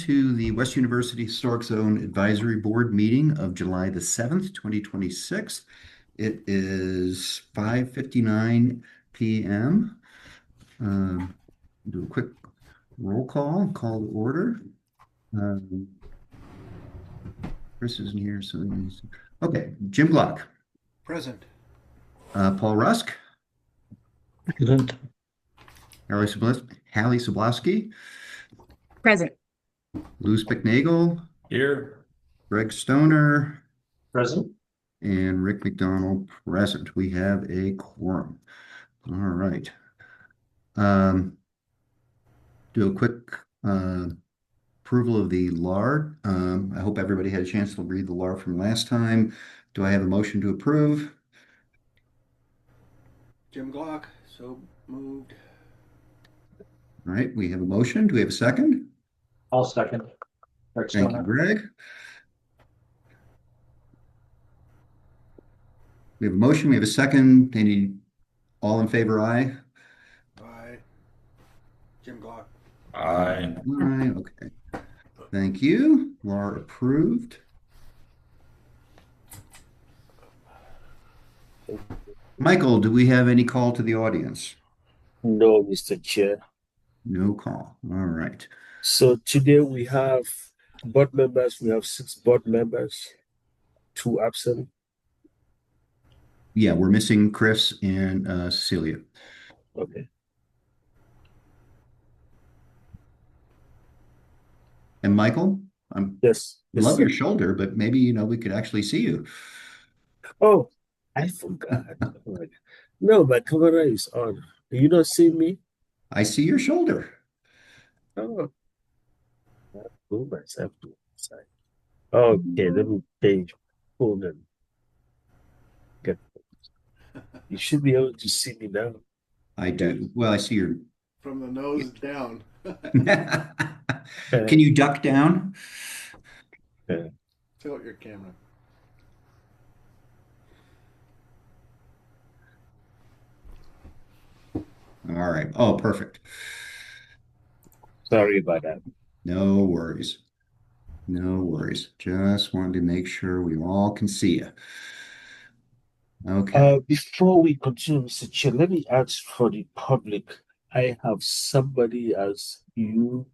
to the West University Historic Zone Advisory Board meeting of July the 7th, 2026. It is 5:59 p.m. Do a quick roll call to order. Chris isn't here, so okay. Jim Glock. Present. Paul Rusk. Present. Hallie Sobolowski. Present. Lou Spicknagel. Here. Greg Stoner. Present. And Rick McDonald present. We have a quorum. All right. Do a quick approval of the LAR. I hope everybody had a chance to read the LAR from last time. Do I have a motion to approve? Jim Glock, so moved. All right, we have a motion. Do we have a second? I'll second. Thank you, Greg. We have a motion. We have a second. All in favor, aye? Aye. Jim Glock. Aye. Aye, okay. Thank you. LAR approved. Michael, do we have any call to the audience? No, Mr. Chair. No call. All right. So today we have board members. We have 6 board members, 2 absent. Yeah, we're missing Chris and Cecilia. Okay. And Michael, Yes. love sir. your shoulder, but maybe we could actually see you. Oh, I forgot. No, my camera is on. You don't see me? I see your shoulder. Oh, I move myself to the side. Okay, let me change phone and get. You should be able to see me now. I do. Well, I see your. From the nose down. Can you duck down? Tilt your camera. All right. Oh, perfect. Sorry about that. No worries. No worries. Just wanted to make sure we all can see you. Okay. Before we continue, Mr. Chair, let me ask for the public. I have somebody as UOL.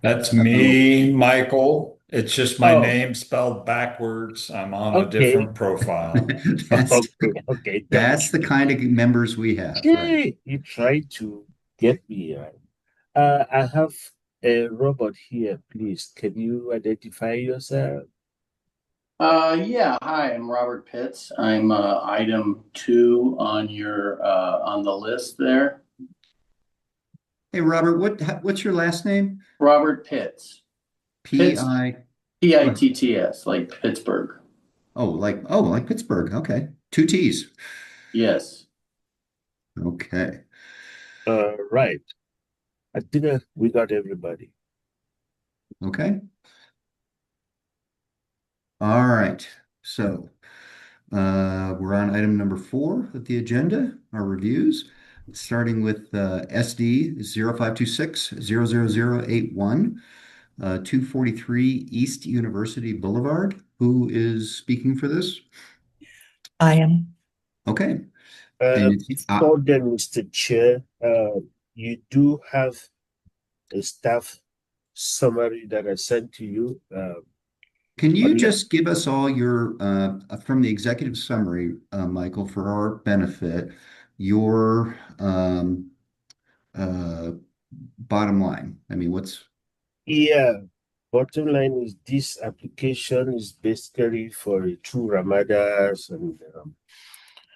That's me, Michael. It's just my Oh. name spelled backwards. I'm on a Okay. different profile. Okay. That's the kind of members we have. Right? Okay, you try to get me right. I have a robot here, please. Can you identify yourself? Yeah. Hi, I'm Robert Pitts. I'm item 2 on your on the list there. Hey, Robert, what's your last name? Robert Pitts. P-I. P-I-T-T-S, like Pittsburgh. like Pittsburgh. Okay. 2 T's. Yes. Okay. Right. I think we got everybody. Okay. All right. So we're on item number 4 of the agenda, our reviews, starting with SD 0526-00081, 243 East University Boulevard. Who is speaking for this? I am. Okay. Before then, Mr. Chair, you do have a staff summary that I sent to you. Can you just give us all your, from the executive summary, Michael, for our benefit, your bottom line? I mean, Yeah, bottom line is this application is basically for 2 ramadas and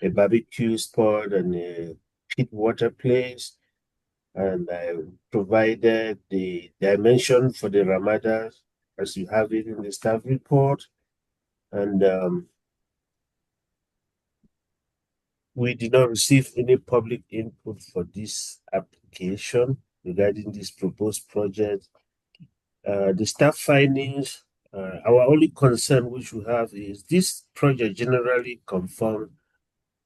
a barbecue spot and a pit water place. And I provided the dimension for the ramadas as you have it in the staff report. And we did not receive any public input for this application regarding this proposed project. The staff findings, our only concern which we have is this project generally conforms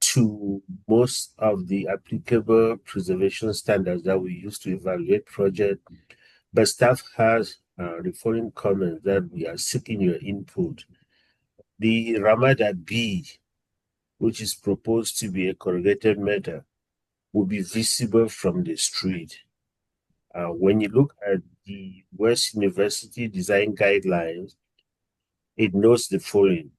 to most of the applicable preservation standards that we use to evaluate project, but staff has the following comments that we are seeking your input. The Ramada B, which is proposed to be a corrugated metal, will be visible from the street. When you look at the West University Design Guidelines, it notes the following.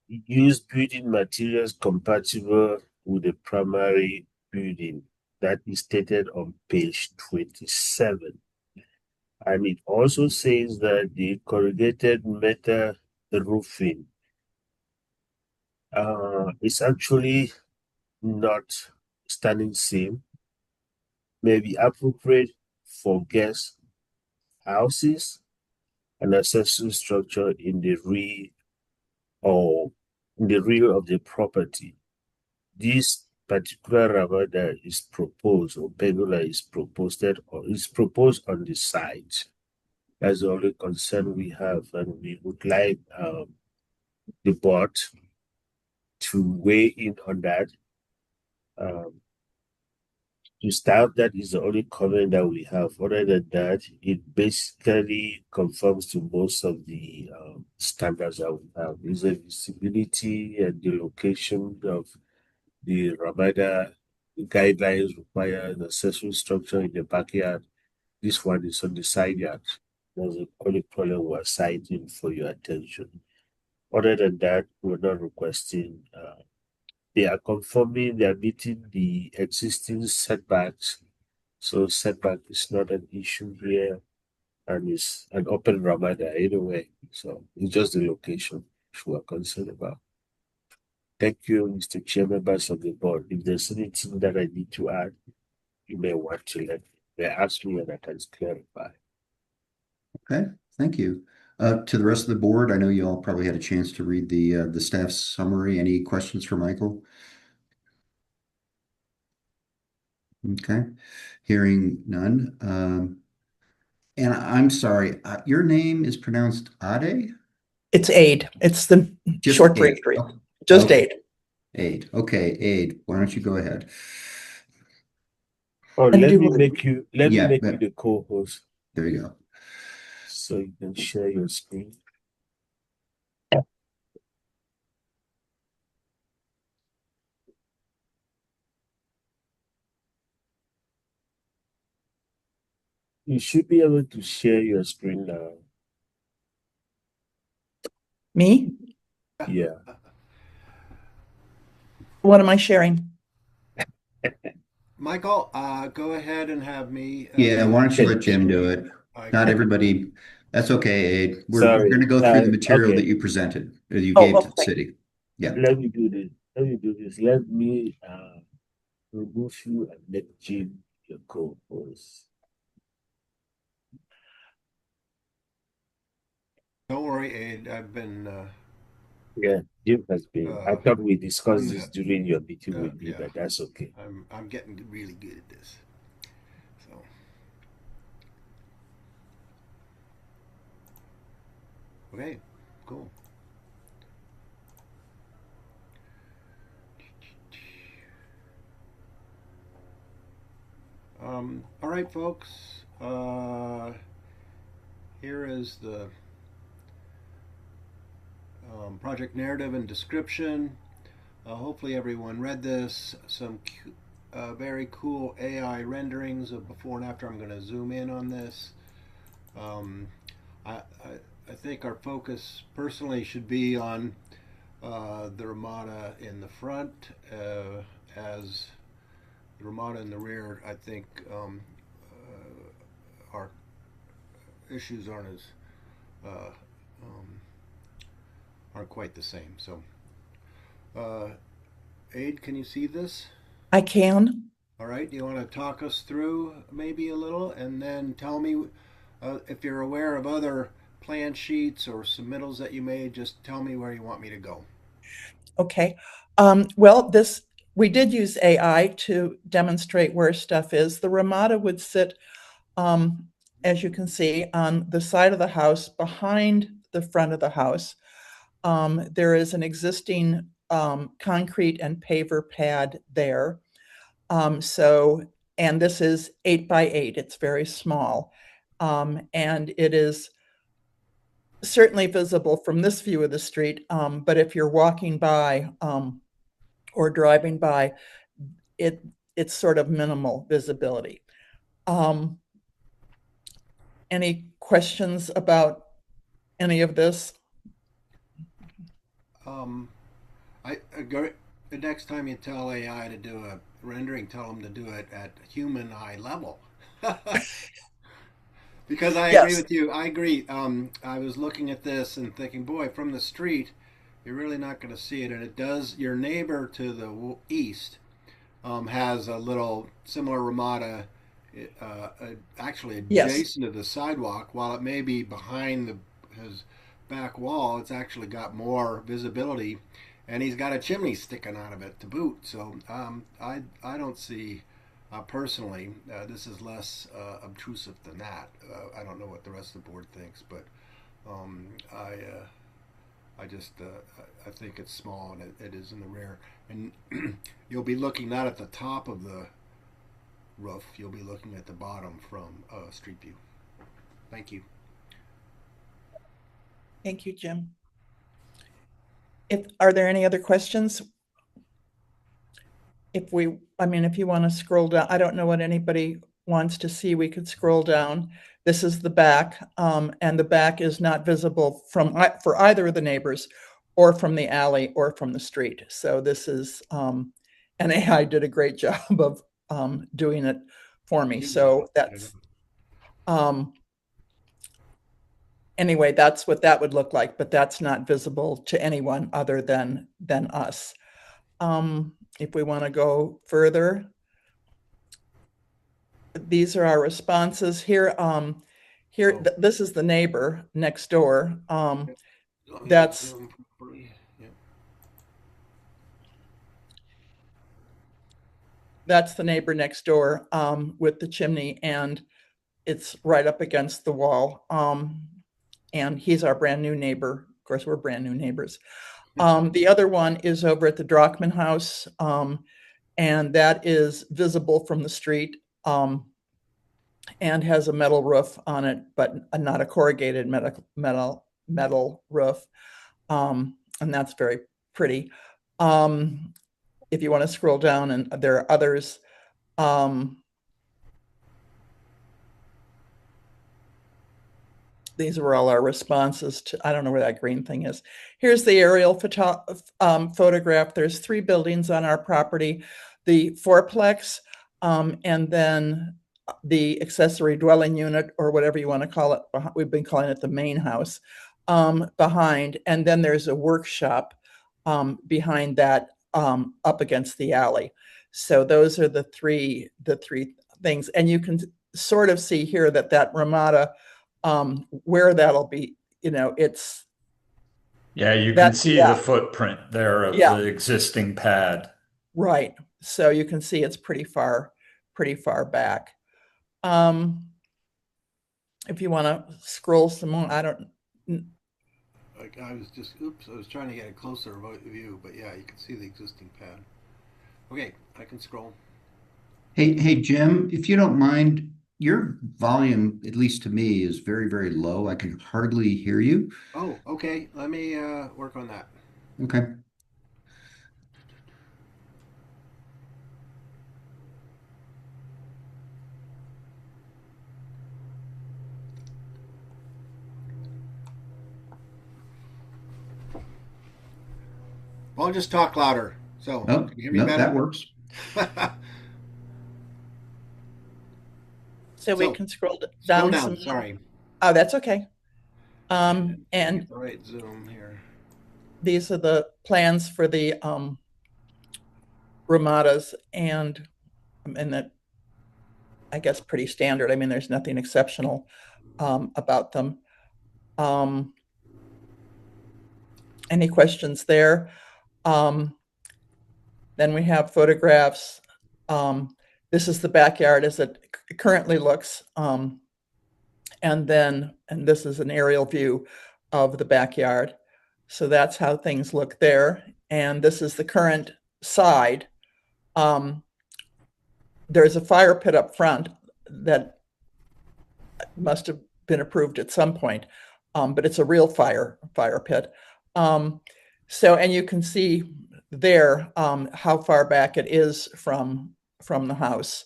Use building materials compatible with the primary building. That is stated on page 27. And it also says that the corrugated metal roofing is actually not standing seam, may be appropriate for guest houses and accessory structure in the rear or in the rear of the property. This particular Ramada is proposed, or pergola is proposed on the site. That's the only concern we have, and we would like the board to weigh in on that. To start, that is the only comment that we have. Other than that, it basically conforms to most of the standards that we have. Is the visibility and the location of the Ramada guidelines require the accessory structure in the backyard. This one is on the side yard. That's the only problem we're citing for your attention. Other than that, we're not requesting. They are conforming, they are meeting the existing setbacks. So setback is not an issue here, and it's an open Ramada anyway. So it's just the location which we are concerned about. Thank you, Mr. Chair, members of the board. If there's anything that I need to add, you may want to ask me and I can clarify. Okay, thank you. To the rest of the board, I know you all probably had a chance to read the staff's summary. Any questions for Michael? Okay, hearing none. And I'm sorry, your name is pronounced Ade? It's Aid. It's the Just short Aid. directory. Oh, Just okay. Aid. Aid. Okay, Aid. Why don't you go ahead? Oh, And let do me we- make you Yeah, the co-host there you go. so you can share your screen. You should be able to share your screen now. Me? Yeah. What am I sharing? Michael, go ahead and have me. Yeah, why don't you Okay. let Jim do it? Not everybody, that's okay, Aid. We're Sorry. going to go through the material Okay. that you presented, or you Oh, gave to the okay. city. Yeah. Let me do this. Let me remove you and let Jim your co-host. Don't worry, Aid. I've been. Yeah, Jim has been. I thought we discussed this during your meeting with me, yeah. but that's okay. I'm getting really good at this. So. Okay. Cool. All right, folks. Here is the project narrative and description. Hopefully everyone read this. Some very cool AI renderings of before and after. I'm going to zoom in on this. I think our focus personally should be on the Ramada in the front, as the Ramada in the rear. I think our issues aren't quite the same. So, Aid, can you see this? I can. All right. Do you want to talk us through maybe a little, and then tell me if you're aware of other plan sheets or submittals that you made? Just tell me where you want me to go. Okay. Well, we did use AI to demonstrate where stuff is. The Ramada would sit, as you can see, on the side of the house behind the front of the house. There is an existing concrete and paver pad there. And this is 8 by 8. It's very small. And it is certainly visible from this view of the street. But if you're walking by or driving by, it's sort of minimal visibility. Any questions about any of this? I agree. The next time you tell AI to do a rendering, tell them to do it at human eye level. Because I agree Yes. with you. I agree. I was looking at this and thinking, boy, from the street, you're really not going to see it. And it does. Your neighbor to the east has a little similar Ramada, actually Yes. adjacent to the sidewalk. While it may be behind his back wall, it's actually got more visibility, and he's got a chimney sticking out of it to boot. So I don't see. Personally, this is less obtrusive than that. I don't know what the rest of the board thinks, but I just I think it's small and it is in the rear, and you'll be looking not at the top of the roof. You'll be looking at the bottom from street view. Thank you. Thank you, Jim. Are there any other questions? If you want to scroll down, I don't know what anybody wants to see. We could scroll down. This is the back, and the back is not visible for either of the neighbors, or from the alley, or from the street. So this is, and AI did a great job of doing it for me. So that's, anyway, that's what that would look like, but that's not visible to anyone other than us. If we want to go further, these are our responses here. This is the neighbor next door. That's the neighbor next door with the chimney, and it's right up against the wall. And he's our brand new neighbor. Of course, we're brand new neighbors. The other one is over at the Drockman house, and that is visible from the street, and has a metal roof on it, but not a corrugated metal roof, and that's very pretty. If you want to scroll down, and there are others. These were all our responses to, I don't know where that green thing is. Here's the aerial photograph. There's 3 buildings on our property, the fourplex, and then the accessory dwelling unit, or whatever you want to call it. We've been calling it the main house, behind. And then there's a workshop behind that, up against the alley. So those are the three things. And you can sort of see here that Ramada, where that'll be, it's. Yeah, you can see the footprint there of the existing pad. Right. So you can see it's pretty far back. If you want to scroll some more, I was trying to get a closer view, but yeah, you can see the existing pad. Okay, I can scroll. Hey, Jim, if you don't mind, your volume, at least to me, is very, very low. I can hardly hear you. Oh, okay. Let me work on that. Okay. Well, I'll just talk louder. So, Oh, can you hear me no, better? that works. So we can scroll down some. Sorry. Oh, that's okay. And Get the right zoom here. These are the plans for the Ramadas, and that, I guess, pretty standard. I mean, there's nothing exceptional about them. Any questions there? Then we have photographs. This is the backyard as it currently looks. And this is an aerial view of the backyard. So that's how things look there. and this is the current side. There's a fire pit up front that must have been approved at some point, but it's a real fire pit. So, and you can see there how far back it is from the house.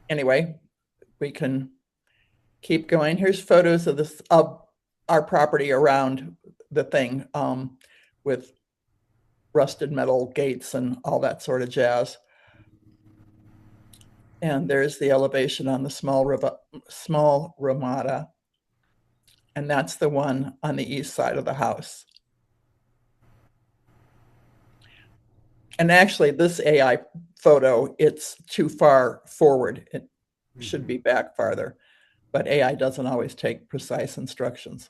Anyway, we can keep going. Here's photos of this of our property around the thing, with rusted metal gates and all that sort of jazz. And there's the elevation on the small Ramada. And that's the one on the east side of the house. And actually, this AI photo, it's too far forward. It should be back farther. But AI doesn't always take precise instructions.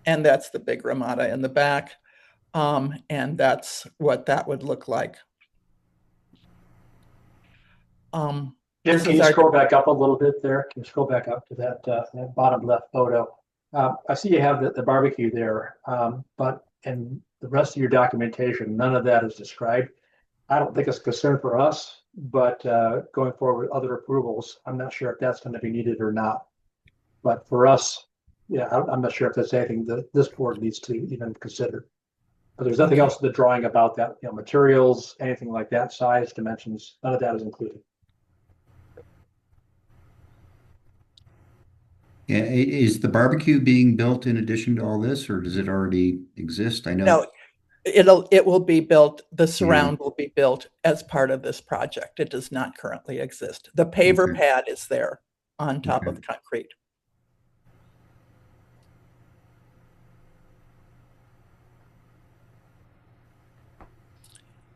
And that's the big Ramada in the back. And that's what that would look like. Can you scroll back up a little bit there? Can you scroll back up to that, that bottom left photo? I see you have the barbecue there, but in the rest of your documentation, none of that is described. I don't think it's a concern for us, but going forward with other approvals, I'm not sure if that's going to be needed or not. But for us, yeah, I'm not sure if that's anything that this board needs to even consider. But there's nothing else in the drawing about that, materials, anything like that, size, dimensions, none of that is included. Yeah, is the barbecue being built in addition to all this, or does it already exist? I know. No, it will be built. The surround will be built as part of this project. It does not currently exist. The paver pad is there on top of concrete.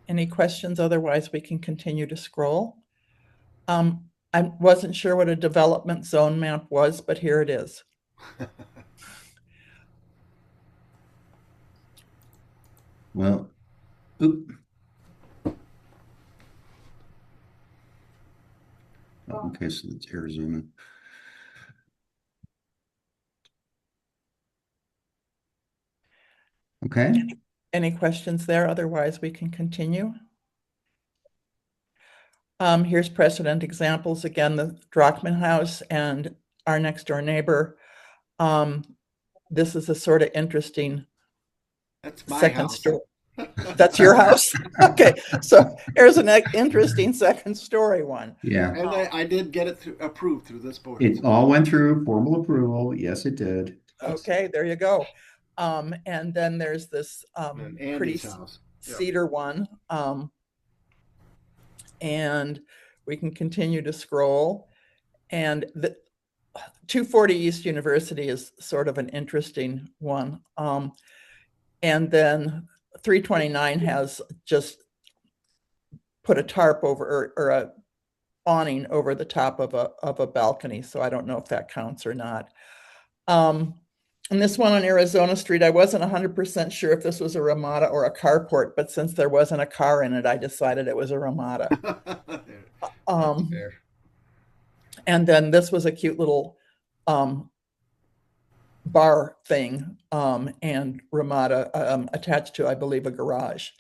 Any questions? Otherwise, we can continue to scroll. I wasn't sure what a development zone map was, but here it is. Well, okay, so it's Arizona. Okay. Any questions there? Otherwise, we can continue. Here's precedent examples. Again, the Drachman House and our next door neighbor. This is a sort of interesting second story. That's your house? Okay, so here's an interesting second story one. Yeah. And I did get it approved through this board. It all went through formal approval. Yes, it did. Okay, there you go. And then there's this pretty cedar one. And we can continue to scroll. And the 240 East University is sort of an interesting one. And then 329 has just put a tarp over or a awning over the top of a balcony. So I don't know if that counts or not. And this one on Arizona Street, I wasn't 100% sure if this was a Ramada or a carport, but since there wasn't a car in it, I decided it was a Ramada. And then this was a cute little bar thing, and Ramada attached to, I believe, a garage.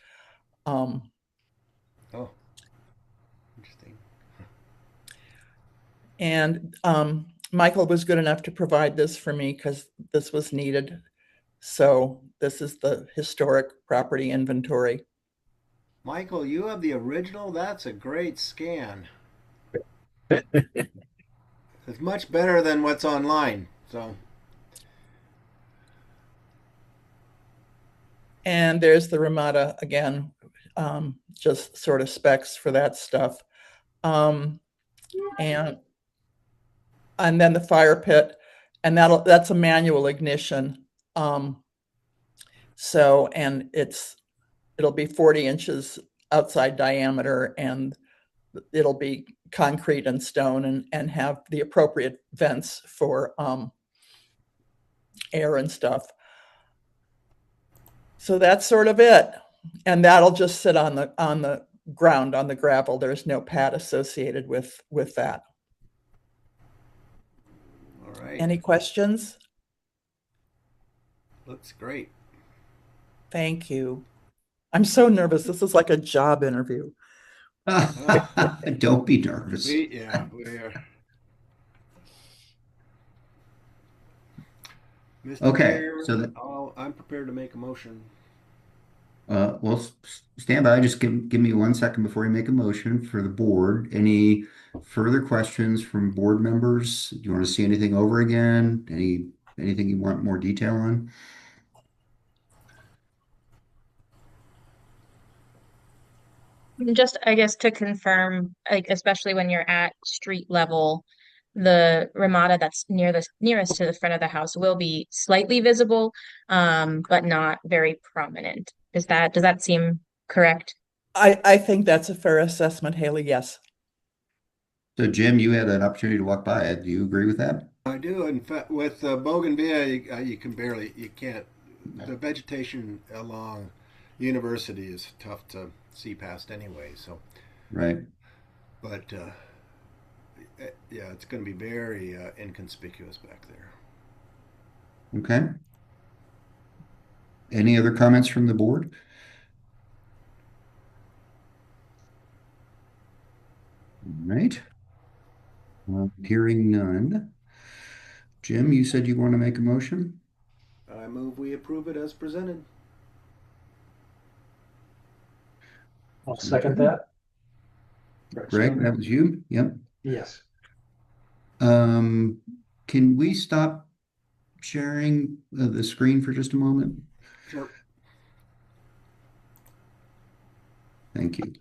Oh, interesting. And Michael was good enough to provide this for me because this was needed. So this is the historic property inventory. Michael, you have the original? That's a great scan. It's much better than what's online. So. And there's the Ramada again, just sort of specs for that stuff. And then the fire pit, and that's a manual ignition. So, and it'll be 40 inches outside diameter, and it'll be concrete and stone and have the appropriate vents for air and stuff. So that's sort of it. And that'll just sit on the ground, on the gravel. There's no pad associated with that. All right. Any questions? Looks great. Thank you. I'm so nervous. This is like a job interview. Don't be nervous. We're Mr. Okay, Chair, so that, I'm prepared to make a motion. well, stand by. Just give me 1 second before you make a motion for the board. Any further questions from board members? Do you want to see anything over again? Anything you want more detail on? Just, I guess, to confirm, like, especially when you're at street level, the Ramada that's nearest to the front of the house will be slightly visible, but not very prominent. Does that seem correct? I think that's a fair assessment, Haley. Yes. So Jim, you had an opportunity to walk by it. Do you agree with that? I do. In fact, with Bougainvillea, you can't. The vegetation along University is tough to see past anyway. So, Right. but yeah, it's going to be very inconspicuous back there. Okay. Any other comments from the board? All right. Hearing none. Jim, you said you want to make a motion? I move we approve it as presented. I'll second that. Greg, that was you? Yep. Yes. Can we stop sharing the screen for just a moment? Sure. Thank you.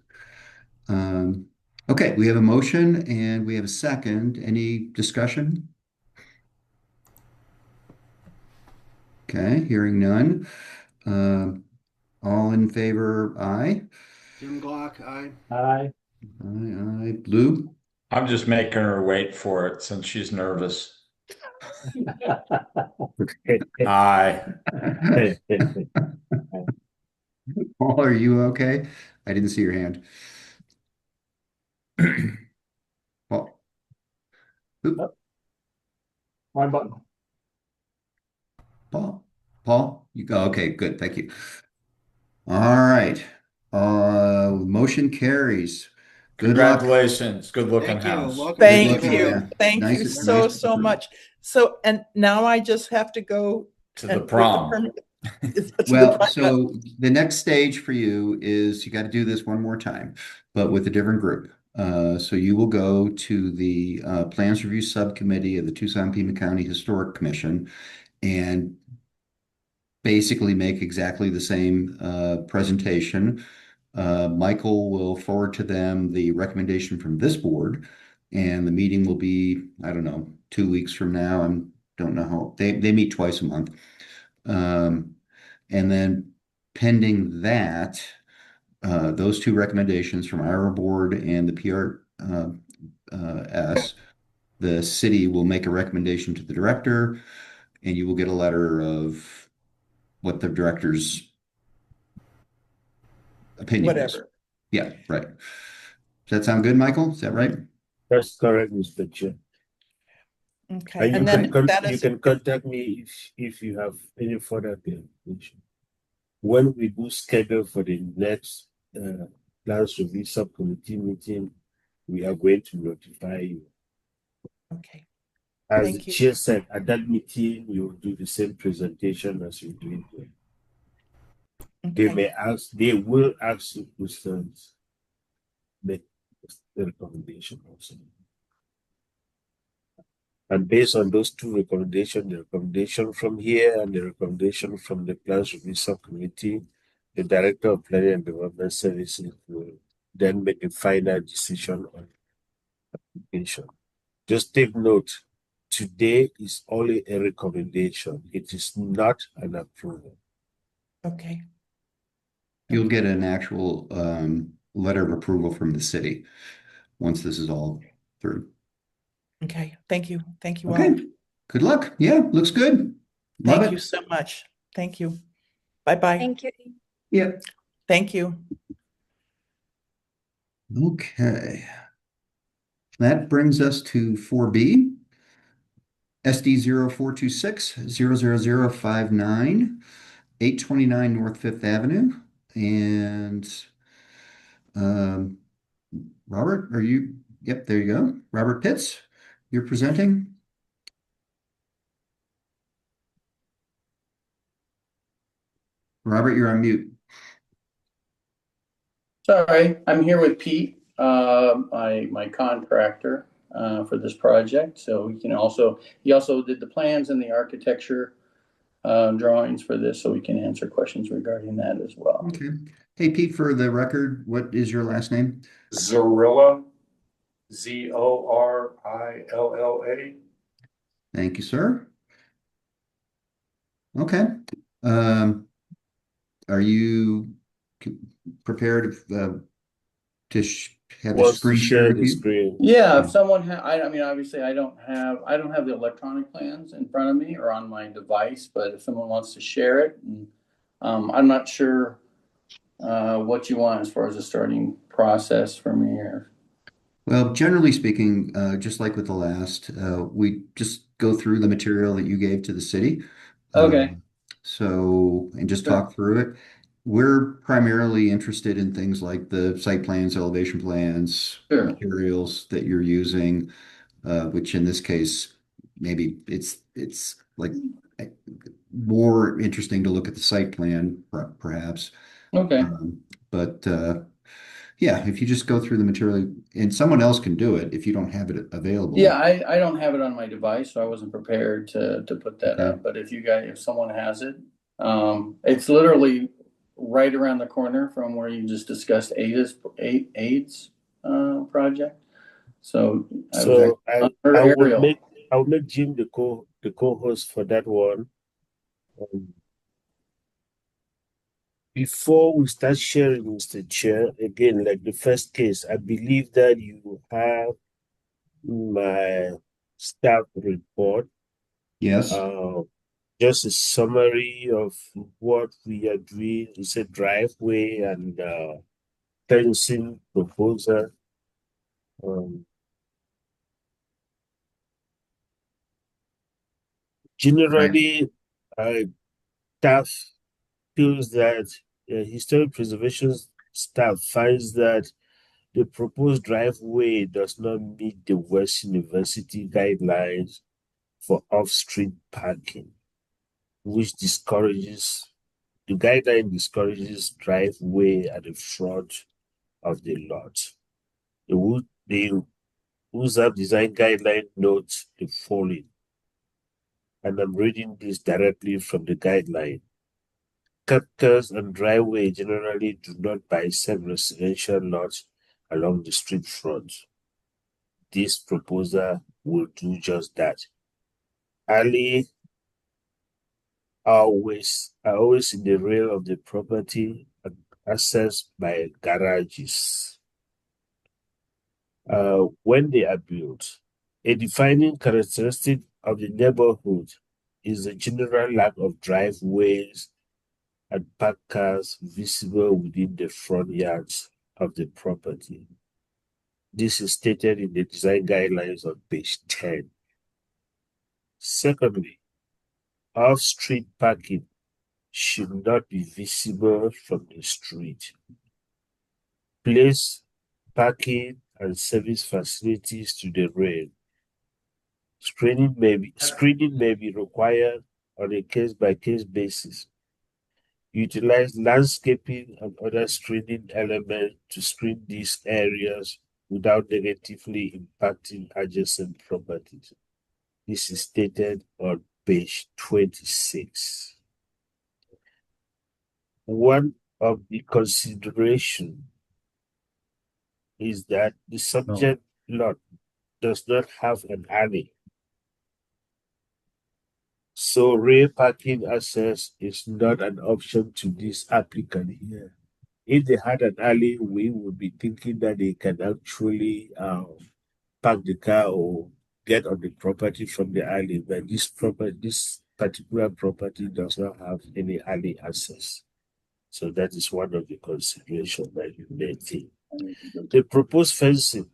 Okay, we have a motion and we have a second. Any discussion? Okay, hearing none. All in favor, aye. Jim Glock, aye. Aye. Aye, aye. Blue? I'm just making her wait for it since she's nervous. Aye. Paul, are you okay? I didn't see your hand. Paul? Oop, One button. Paul, you go. Okay, good. Thank you. All right. Motion carries. Good luck. Congratulations. Good looking Thank you. house. Welcome to Thank looking, you. Bougainvillea. yeah. Thank Nice- you nice so to so see. much. So, and now I just have to go To and the with prom. permit- to the Well, prom. so the next stage for you is you got to do this one more time, but with a different group. So you will go to the Plans Review Subcommittee of the Tucson-Pima County Historic Commission and basically make exactly the same presentation. Michael will forward to them the recommendation from this board, and the meeting will be, I don't know, 2 weeks from now. I don't know how they meet twice a month. And then pending that, those two recommendations from our board and the PRS, the city will make a recommendation to the director, and you will get a letter of what the director's opinion is. Whatever. Yeah, right. Does that sound good, Michael? Is that right? That's correct, Mr. Chair. Okay. And And then that you is, can contact me if you have any further clarification. When we do schedule for the next plans review subcommittee meeting, we are going to notify you. okay. As Thank the you. chair said, at that meeting, you will do the same presentation as you're doing here. Okay. They will ask you questions, make the recommendation also. And based on those two recommendations, the recommendation from here and the recommendation from the plans review subcommittee, the director of planning and development services will then make a final decision on application. Just take note, today is only a recommendation. It is not an approval. Okay. You'll get an actual letter of approval from the city once this is all through. Okay. Thank you. Thank you all. Okay. Good luck. Yeah, looks good. Love Thank it. you so much. Thank you. Bye-bye. Thank you. Yeah. Thank you. Okay. That brings us to 4B. SD 0426 00059, 829 North Fifth Avenue. And Robert, are you? Yep, there you go. Robert Pitts, you're presenting. Robert, you're on mute. Sorry, I'm here with Pete, my contractor for this project. So he also did the plans and the architecture drawings for this, so we can answer questions regarding that as well. Okay. Hey, Pete, for the record, what is your last name? Zorilla, Zorilla. Thank you, sir. Okay. Are you prepared to have the screen shared with you? Yeah, if someone I mean, obviously I don't have the electronic plans in front of me or on my device, but if someone wants to share it, and, I'm not sure what you want as far as the starting process for me here. Well, generally speaking, just like with the last, we just go through the material that you gave to the city. Okay. And just talk through it. We're primarily interested in things like the site plans, elevation plans, materials that you're using, which in this case, maybe it's like more interesting to look at the site plan, perhaps. Okay. Yeah, if you just go through the material, and someone else can do it if you don't have it available. Yeah, I don't have it on my device, so I wasn't prepared to put that up. But if someone has it, it's literally right around the corner from where you just discussed AIDS project. So I would make Jim the co-host for that one. Before we start sharing, Mr. Chair, again, like the first case, I believe that you have my staff report. Yes. Just a summary of what we are doing. It's a driveway and fencing proposal. Generally, staff feels that historic preservation staff finds that the proposed driveway does not meet the West University guidelines for off-street parking, which the guideline discourages driveway at the front of the lot. The USAP design guideline notes the following, and I'm reading this directly from the guideline. Captors and driveway generally do not bisect residential lots along the street front. This proposal will do just that. Alley are always in the rear of the property and accessed by garages. When they are built, a defining characteristic of the neighborhood is the general lack of driveways and parked cars visible within the front yards of the property. This is stated in the design guidelines on page 10. Secondly, off-street parking should not be visible from the street. Place parking and service facilities to the rear. Screening may be required on a case-by-case basis. Utilize landscaping and other screening elements to screen these areas without negatively impacting adjacent properties. This is stated on page 26. One of the consideration is that the subject lot does not have an alley. So rear parking access is not an option to this applicant here. If they had an alley, we would be thinking that they can actually park the car or get on the property from the alley. But this particular property does not have any alley access. So that is one of the considerations that you may think. The proposed fencing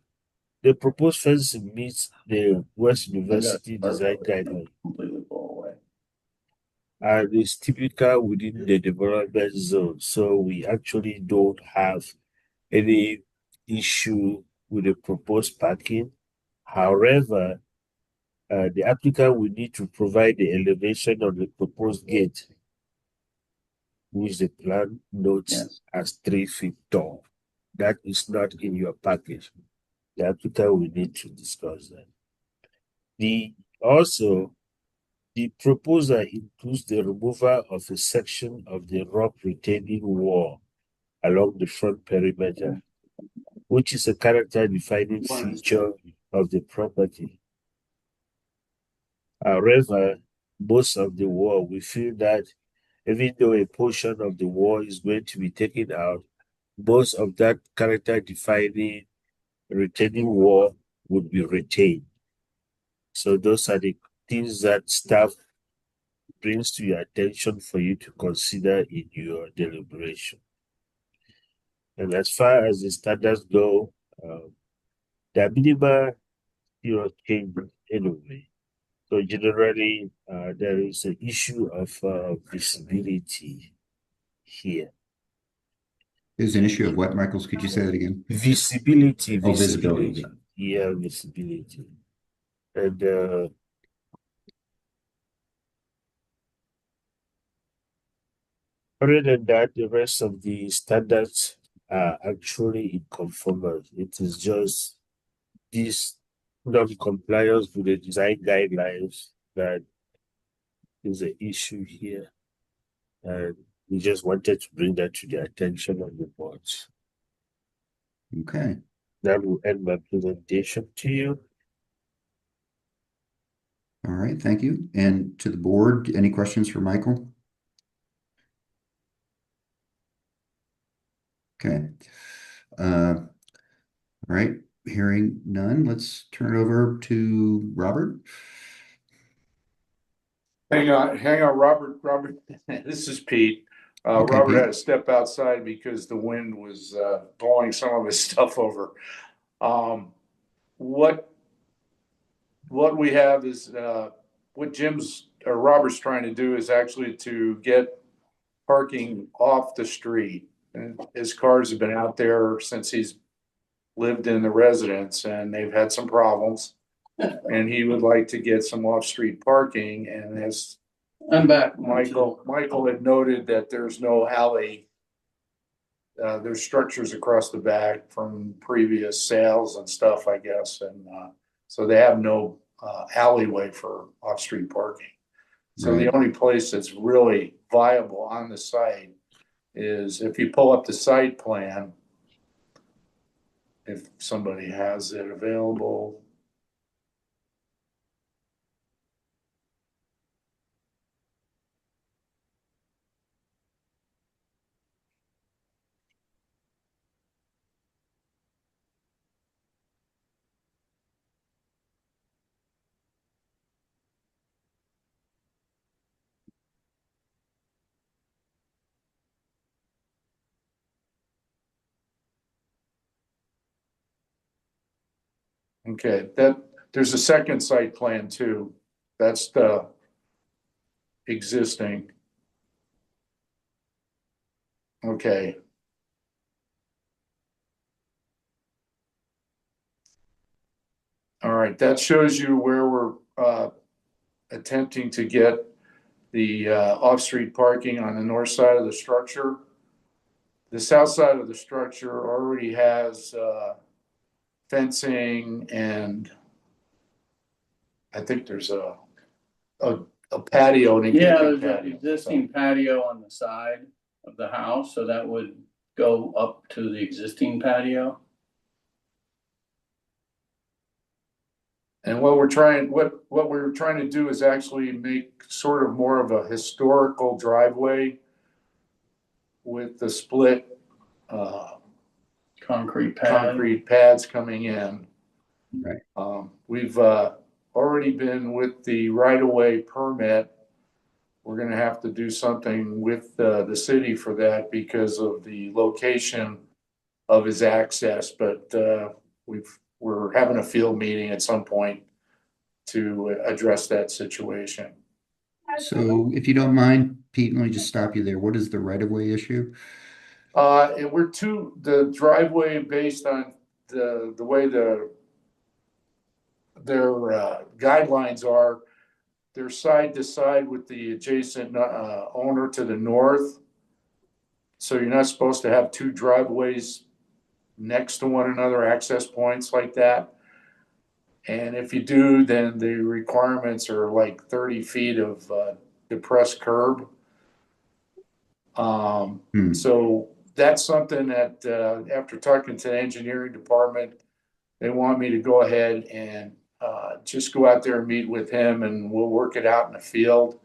The proposed fence meets the West University design guideline Completely blow away. and is typical within the development zone. So we actually don't have any issue with the proposed parking. However, the applicant will need to provide the elevation of the proposed gate, which the plan notes as 3 feet tall. That is not in your package. The applicant will need to discuss that. The proposal includes the removal of a section of the rock retaining wall along the front perimeter, which is a character-defining feature of the property. However, most of the wall, we feel that even though a portion of the wall is going to be taken out, most of that character-defining retaining wall would be retained. So those are the things that staff brings to your attention for you to consider in your deliberation. And as far as the standards go, the minimal change anyway. So generally, there is an issue of visibility here. There's an issue of what, Michaels? Could you say that again? Visibility. Oh, visibility. Yeah, visibility. And other than that, the rest of the standards are actually in conformance. It is just this non-compliance with the design guidelines that is an issue here. And we just wanted to bring that to the attention of the boards. Okay. That will end my presentation to you. All right, thank you. And to the board, any questions for Michael? Okay. All right, hearing none, let's turn it over to Robert. Hang on, Robert. This is Pete. Okay, Robert Pete. had to step outside because the wind was blowing some of his stuff over. What we have is what Robert's trying to do is actually to get parking off the street. And his cars have been out there since he's lived in the residence, and they've had some problems. And he would like to get some off-street parking. And as I'm back. Michael had noted that there's no alley. There's structures across the back from previous sales and stuff, I guess. And so they have no alleyway for off-street parking. So Right. The only place that's really viable on the site is if you pull up the site plan, if somebody has it available. Okay, there's a second site plan too. That's the existing. Okay. All right, that shows you where we're attempting to get the off-street parking on the north side of the structure. The south side of the structure already has fencing, and I think there's a patio. There's an existing patio on the side of the house, so that would go up to the existing patio. And what we're trying to do is actually make sort of more of a historical driveway with the split concrete pads coming in. Right. We've already been with the right-of-way permit. We're going to have to do something with the city for that because of the location of his access, but we've we're having a field meeting at some point to address that situation. So if you don't mind, Pete, let me just stop you there. What is the right-of-way issue? The driveway based on the way their guidelines are, they're side to side with the adjacent owner to the north. So you're not supposed to have two driveways next to one another, access points like that. And if you do, then the requirements are like 30 feet of depressed curb. So that's something that after talking to the engineering department, they want me to go ahead and just go out there and meet with him, and we'll work it out in the field.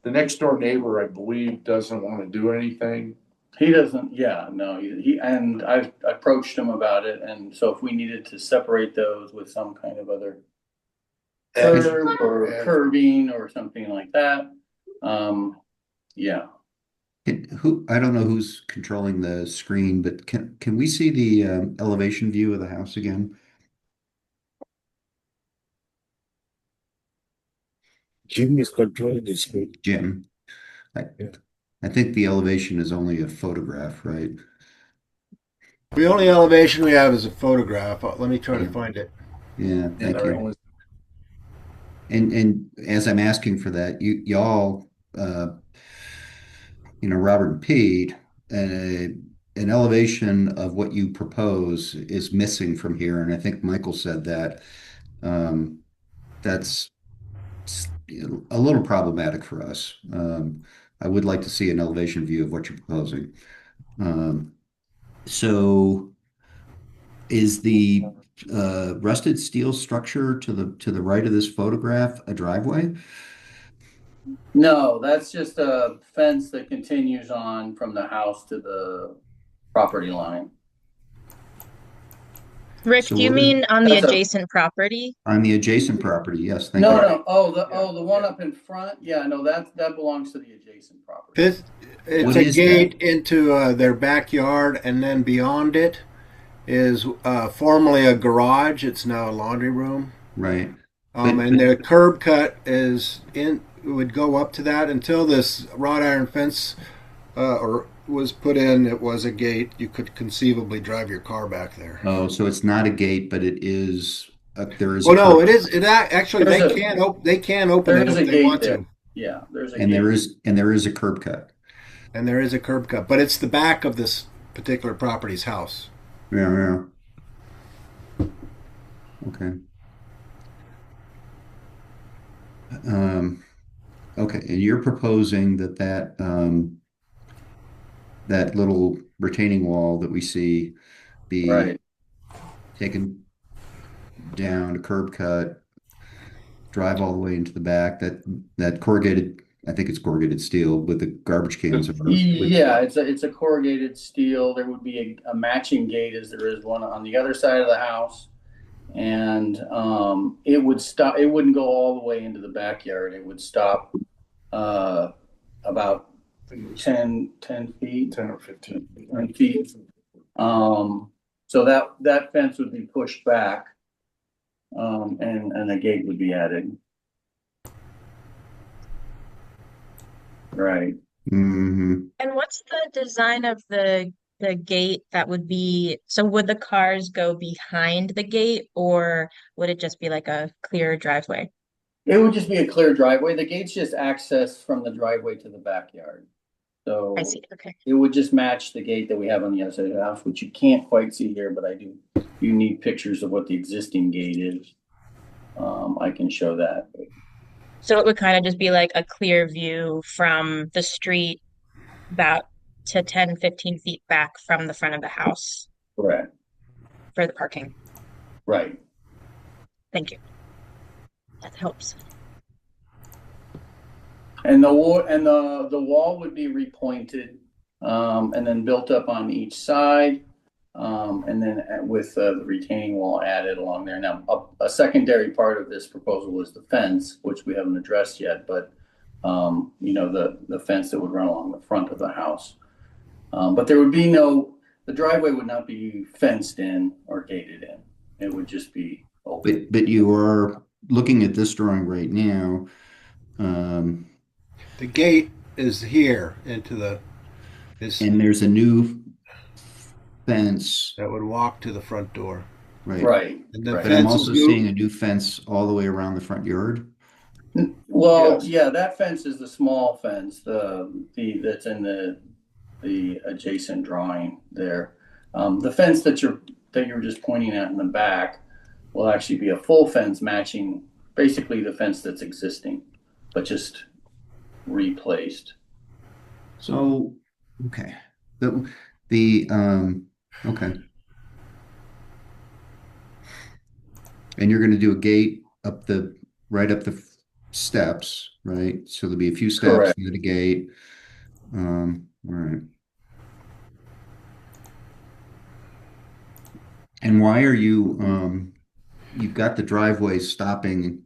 The next door neighbor, I believe, doesn't want to do anything. He doesn't, yeah, no, and I've approached him about it, and so if we needed to separate those with some kind of other curb or curbing or something like that, yeah. I don't know who's controlling the screen, but can we see the elevation view of the house again? Jim is controlling the screen. Jim, I think the elevation is only a photograph, right? The only elevation we have is a photograph. Let me try to find it. Yeah, thank you. And as I'm asking for that, y'all, Robert and Pete, an elevation of what you propose is missing from here, and I think Michael said that. That's a little problematic for us. I would like to see an elevation view of what you're proposing. So is the rusted steel structure to the right of this photograph a driveway? No, that's just a fence that continues on from the house to the property line. Rick, do you mean on the adjacent property? On the adjacent property, yes. Thank you. No. Oh, the one up in front. Yeah, no, that belongs to the adjacent property. It's a gate into their backyard, and then beyond it is formerly a garage. It's now a laundry room. Right. And the curb cut would go up to that until this wrought iron fence was put in. It was a gate. You could conceivably drive your car back there. Oh, so it's not a gate, but it is. There is. Oh no, it is. It actually they can open it if they want to. Yeah, there's a gate. There is a curb cut. And there is a curb cut, but it's the back of this particular property's house. Yeah. Okay. Okay, and you're proposing that little retaining wall that we see be taken down, a curb cut, drive all the way into the back, that corrugated, I think it's corrugated steel with the garbage cans. Yeah, it's a corrugated steel. There would be a matching gate as there is one on the other side of the house. And it would stop. It wouldn't go all the way into the backyard. It would stop about 10 feet, 10 or 15 feet. So that fence would be pushed back, and a gate would be added. Right. Mm-hmm. And what's the design of the gate that would be, so would the cars go behind the gate, or would it just be like a clear driveway? It would just be a clear driveway. The gate's just access from the driveway to the backyard. So I see. Okay. It would just match the gate that we have on the other side of the house, which you can't quite see here, but you need pictures of what the existing gate is. I can show that. So it would kind of just be like a clear view from the street about to 10, 15 feet back from the front of the house. Correct. For the parking. Right. Thank you. That helps. And the wall would be repointed, and then built up on each side, and then with the retaining wall added along there. Now, a secondary part of this proposal is the fence, which we haven't addressed yet, but the fence that would run along the front of the house. But there would be the driveway would not be fenced in or gated in. It would just be open. But you are looking at this drawing right now. The gate is here into this And there's a new fence, that would walk to the front door. right? Right. And the Right. But I'm fence also is new. seeing a new fence all the way around the front yard. Well, Yes. yeah, that fence is the small fence, that's in the adjacent drawing there. The fence that you're just pointing at in the back will actually be a full fence matching basically the fence that's existing, but just replaced. So, okay. Okay. And you're going to do a gate right up the steps, right? So there'll be a few steps Correct. and then a gate. All right. And why are you've got the driveway stopping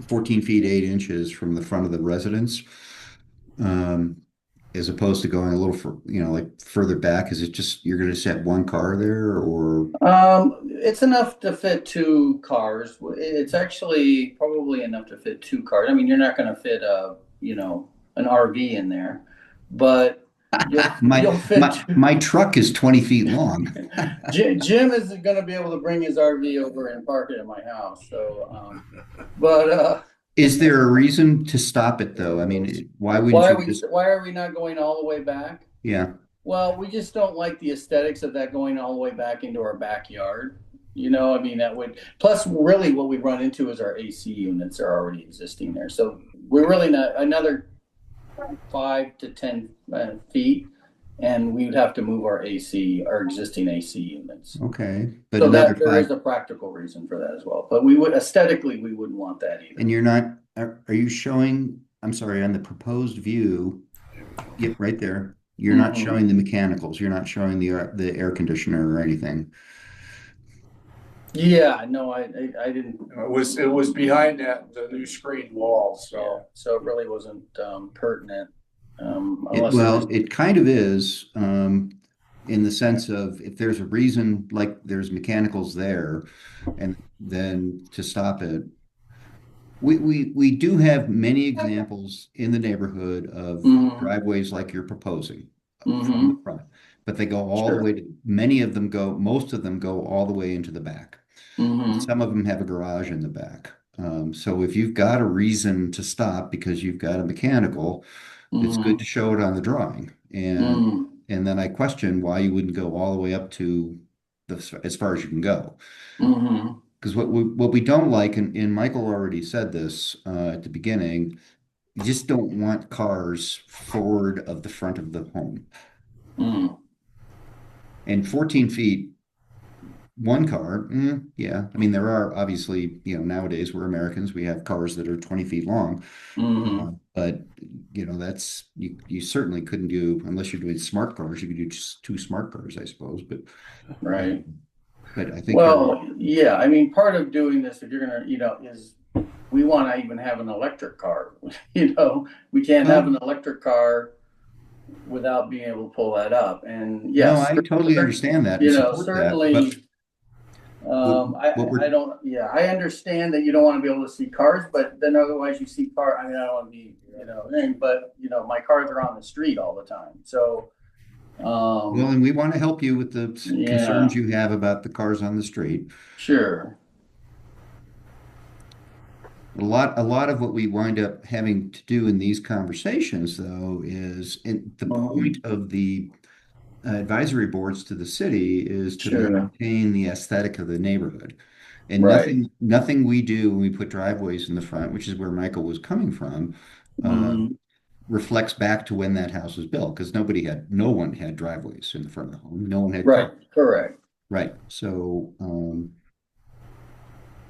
14 feet 8 inches from the front of the residence, as opposed to going a little like further back? Is it just you're going to set one car there, or? It's enough to fit 2 cars. It's actually probably enough to fit 2 cars. I mean, you're not going to fit an RV in there, but you'll fit My truck is 20 feet long. Jim is going to be able to bring his RV over and park it at my house. So, but Is there a reason to stop it though? I mean, why wouldn't why you just? why are we not going all the way back? Yeah. Well, we just don't like the aesthetics of that going all the way back into our backyard. I mean, that would, plus really what we run into is our AC units are already existing there. So we're really not another 5 to 10 feet, and we would have to move our existing AC units. Okay. But So another there is 5, a practical reason for that as well. But we would aesthetically, we wouldn't want that either. and you're not, are you showing, I'm sorry, on the proposed view, yep, right there. You're not Mhm. showing the mechanicals. You're not showing the air conditioner or anything. Yeah, no, I didn't. It was behind the new screen wall, so. So it really wasn't pertinent. Unless it Well, was- it kind of is, in the sense of if there's a reason, like there's mechanicals there, and then to stop it. We do have many examples in the neighborhood of Mhm. driveways like you're proposing from Mhm. the front, but they go all the Sure. way to, most of them go all the way into the back. Mhm. Some of them have a garage in the back. So if you've got a reason to stop because you've got a mechanical, it's good to show it on the drawing. Mhm. And then I question why you wouldn't go all the way up to as far as you can go. Mhm. Because what we don't like, and Michael already said this at the beginning, you just don't want cars forward of the front of the home. Mhm. And 14 feet, one car, yeah. I mean, there are obviously, nowadays we're Americans, we have cars that are 20 feet long. Mhm. But that's you certainly couldn't do, unless you're doing smart cars, you could do just 2 smart cars, I suppose. But Right. but I think Well, yeah, I mean, part of doing this, if you're gonna, is we want to even have an electric car. We can't have an electric car without being able to pull that up. And yes, no, I totally understand that and support that, certainly. but I don't. Yeah, I understand that you don't want to be able to see cars, but then otherwise you see car. I mean, I don't want to be, but my cars are on the street all the time. So, well, and we want to help you with the Yeah. concerns you have about the cars on the street. sure. A lot of what we wind up having to do in these conversations, though, is the point of the advisory boards to the city is to Sure. maintain the aesthetic of the neighborhood. And Right. nothing we do when we put driveways in the front, which is where Michael was coming from, Mhm. reflects back to when that house was built, because no one had driveways in the front of the home. No one had Right. cars. Correct. Right. So,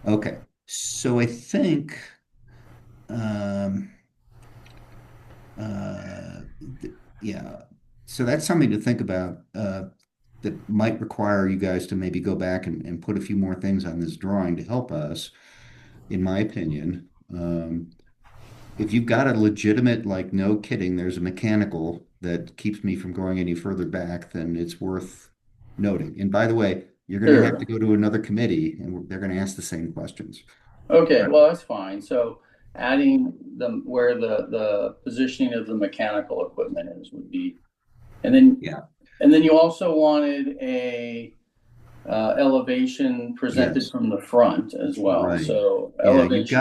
okay. So I think, um, yeah. So that's something to think about, that might require you guys to maybe go back and put a few more things on this drawing to help us, in my opinion. If you've got a legitimate, like, no kidding, there's a mechanical that keeps me from going any further back, then it's worth noting. And by the way, you're going to have Sure. to go to another committee and they're going to ask the same questions. Okay, well, that's fine. So adding where the positioning of the mechanical equipment is would be, and then Yeah. and then you also wanted a elevation presented Yes. from the front as well. Right. So Yeah, you've elevation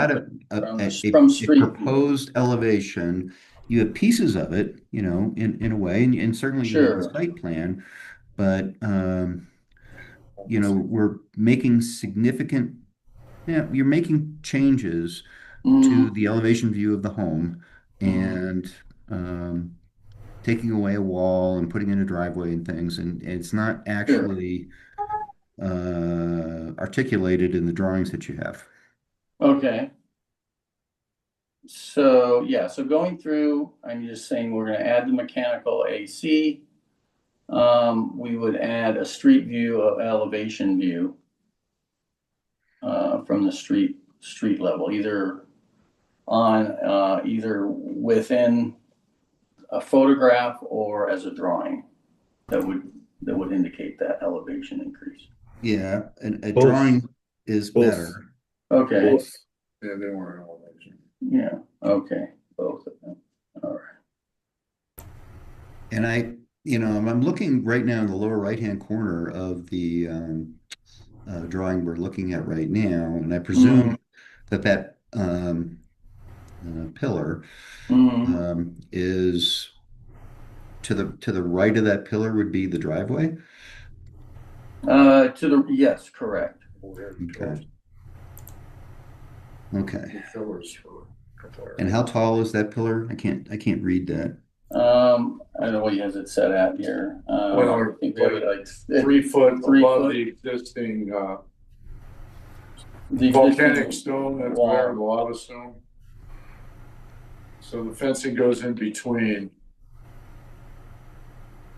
got from a street view. proposed elevation. You have pieces of it, in a way, and certainly you have the Sure. site plan, but we're making significant, yeah, you're making changes to Mhm. the elevation view of the home Mhm. and taking away a wall and putting in a driveway and things, and it's not Sure. actually articulated in the drawings that you have. Okay. So yeah, so going through, I'm just saying we're going to add the mechanical AC. We would add a street view of elevation view from the street level, either within a photograph or as a drawing that would indicate that elevation increase. Yeah, a Both. drawing is Both. better. Okay. Both. Yeah, they weren't elevation. Yeah. Okay. Both of them. All right. And I'm looking right now in the lower right-hand corner of the drawing we're looking at right now, and I presume that pillar is to the right of that pillar would be the driveway. Yes, correct. Okay. Okay. And how tall is that pillar? I can't read that. I don't know what he has it set at here. Well, I think probably like 3 foot 3 above foot. the existing The volcanic existing stone, that's wall. where the lava stone. So the fencing goes in between.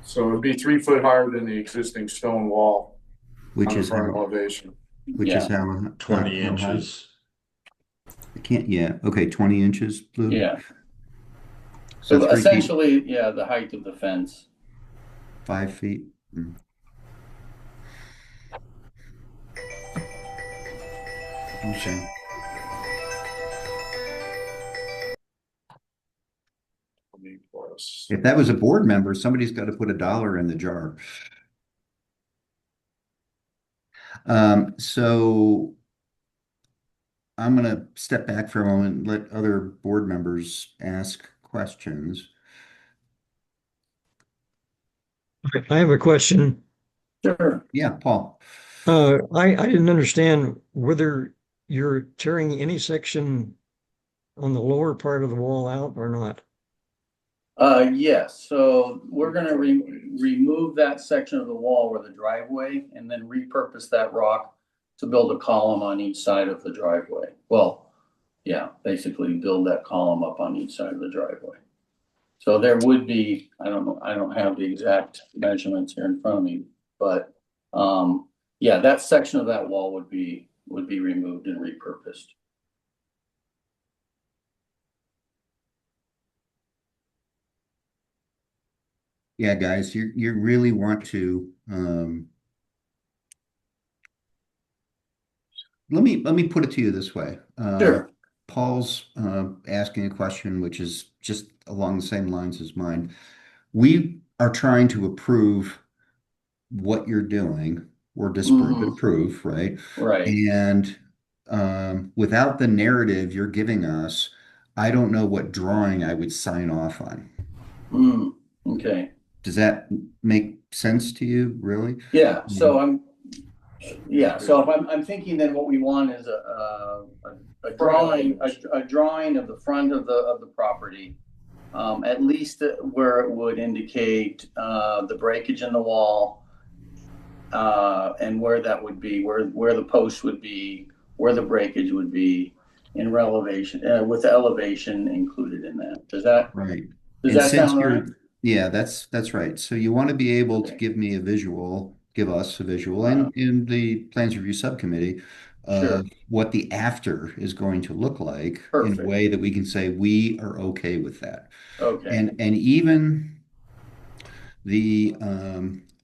So it'd be 3 foot higher than the existing stone wall Which on the is front how, elevation. which is how 20 how high? inches. I can't, yeah. Okay, 20 inches, Lou. Yeah. So So 3 feet, essentially, yeah, the height of the fence. 5 feet. Okay. If that was a board member, somebody's got to put $1 in the jar. So I'm going to step back for a moment and let other board members ask questions. I have a question. Sure. Yeah, Paul. I didn't understand whether you're tearing any section on the lower part of the wall out or not. Yes, so we're gonna remove that section of the wall where the driveway and then repurpose that rock to build a column on each side of the driveway. Well, yeah, basically build that column up on each side of the driveway. So there would be, I don't know, I don't have the exact measurements here in front of me, but yeah, that section of that wall would be removed and repurposed. Yeah, guys, you really want to let me put it to you this way. Sure. Paul's asking a question which is just along the same lines as mine. We are trying to approve what you're doing, or disapprove and approve, right? Right. And without the narrative you're giving us, I don't know what drawing I would sign off on. Okay. Does that make sense to you, really? Yeah. So So if I'm thinking, then what we want is a drawing, a drawing of the front of the property, at least where it would indicate the breakage in the wall, and where that would be, where the post would be, where the breakage would be in elevation, with the elevation included in that. Does that Right. Does And that since sound you're, right? yeah, that's right. So you want to be able to Okay. give us a visual, and in the plans review subcommittee Sure. of what the after is going to look like in a Perfect. way that we can say we are okay with that. Okay. And even the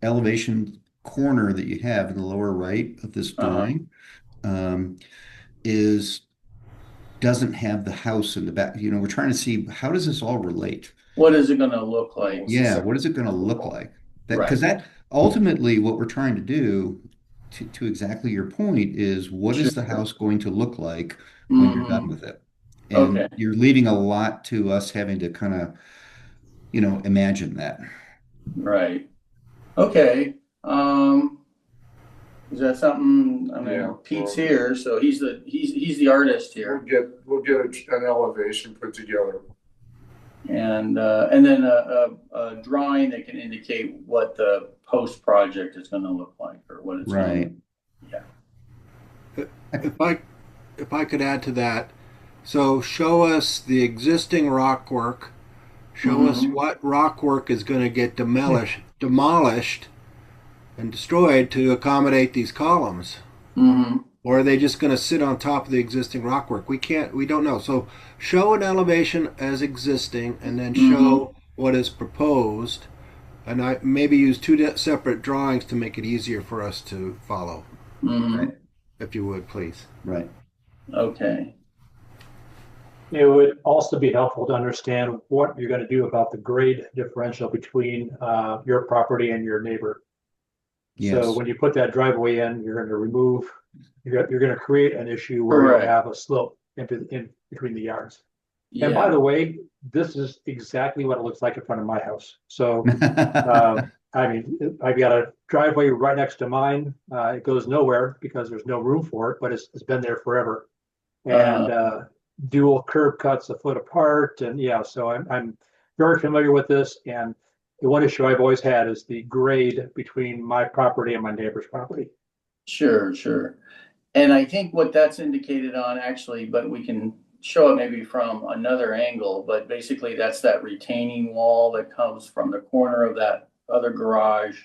elevation corner that you have in the lower right of this drawing is doesn't have the house in the back. You know, we're trying to see how does this all relate? What is it gonna look like? Yeah, what is it going to look like? That because Right. that ultimately what we're trying to do to exactly your point is what is the Sure. house going to look like when you're done Mhm. with it? And Okay, you're leaving a lot to us having to kind of, you know, imagine that. right. Okay. Is that something, I Yeah, mean, Pete's well, here, so he's the artist We'll here. get an elevation put together. And then a drawing that can indicate what the post project is gonna look like or what it's gonna, Right. yeah. If I could add to that, so show us the existing rock work. Show us what rock work is going to get demolished and destroyed to accommodate these columns. Mm-hmm. Or are they just going to sit on top of the existing rock work? We don't know. So show an elevation as existing and then show what is proposed. And I maybe use two separate drawings to make it easier for us to follow. Right. If you would, please. Right. Okay. It would also be helpful to understand what you're going to do about the grade differential between your property and your neighbor. Yes. So when you put that driveway in, you're going to you're going to create an issue where you'll Correct. have a slope in between the yards. Yeah. And by the way, this is exactly what it looks like in front of my house. So, I mean, I've got a driveway right next to mine. It goes nowhere because there's no room for it, but it's been there forever. And dual curb cuts a foot apart. And yeah, so I'm very familiar with this. And the one issue I've always had is the grade between my property and my neighbor's property. Sure, sure. And I think what that's indicated on actually, but we can show it maybe from another angle, but basically that's that retaining wall that comes from the corner of that other garage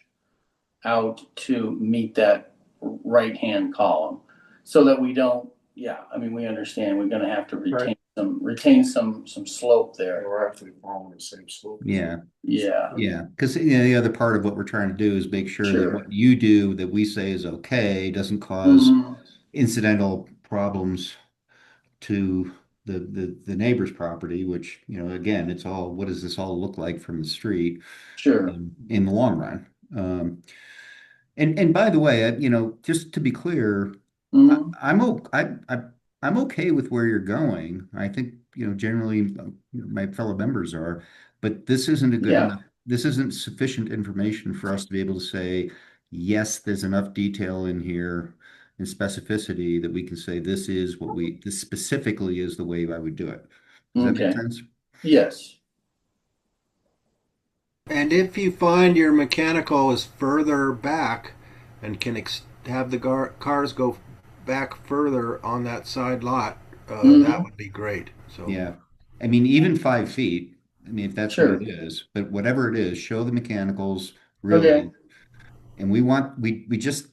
out to meet that right-hand column. So that we don't, yeah, I mean, we understand we're gonna have to retain some slope there. We're actually following the same slope. Yeah. Yeah, Yeah. Because you know, the other part of what we're trying to do is make sure that Sure. what you do that we say is okay doesn't cause Mhm. incidental problems to the neighbor's property, which, you know, again, it's all what does this all look like from the street Sure. in the long run? And by the way, you know, just to be clear, Mhm. I'm okay with where you're going. I think, you know, generally my fellow members are, but this isn't a good Yeah. enough, this isn't sufficient information for us to be able to say, yes, there's enough detail in here and specificity that we can say this specifically is the way I would do it. Does that make Okay. sense? Yes. And if you find your mechanical is further back and can have the cars go back further on that side lot, that would be great. So Yeah. I mean, even 5 feet, I mean, if that's what Sure. it is, but whatever it is, show the mechanicals Okay. really. And we just,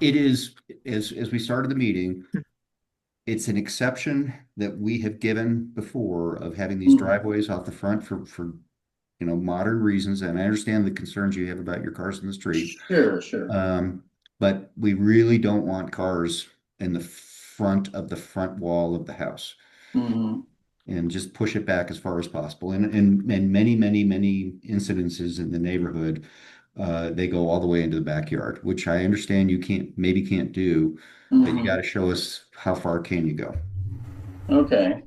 it is, as we started the meeting, it's an exception that we have given before of having these driveways off the front for, you know, modern reasons. And I understand the concerns you have about your cars in the street. Sure, sure. But we really don't want cars in the front of the front wall of the house. Mhm. And just push it back as far as possible. And many incidences in the neighborhood, they go all the way into the backyard, which I understand you can't do, but you got to show us how far can you go. Okay.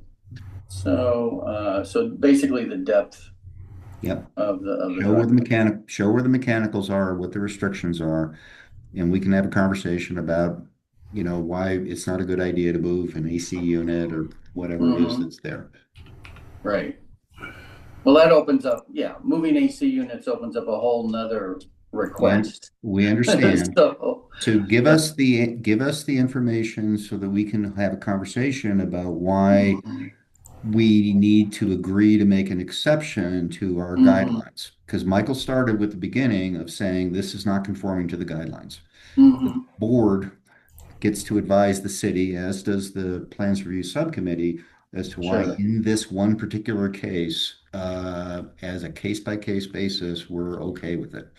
So basically the depth Yep. of the Show where the mechanicals are, what the restrictions are, and we can have a conversation about, you know, why it's not a good idea to move an AC unit or whatever it is that's there. Right. Well, that opens up, yeah, moving AC units opens up a whole nother request. We understand. So give us the information so that we can have a conversation about why we need to agree to make an exception to our guidelines. Because Michael started with the beginning of saying this is not conforming to the guidelines. The board gets to advise the city, as does the plans review subcommittee, as to why in this one particular case, as a case-by-case basis, we're okay with it.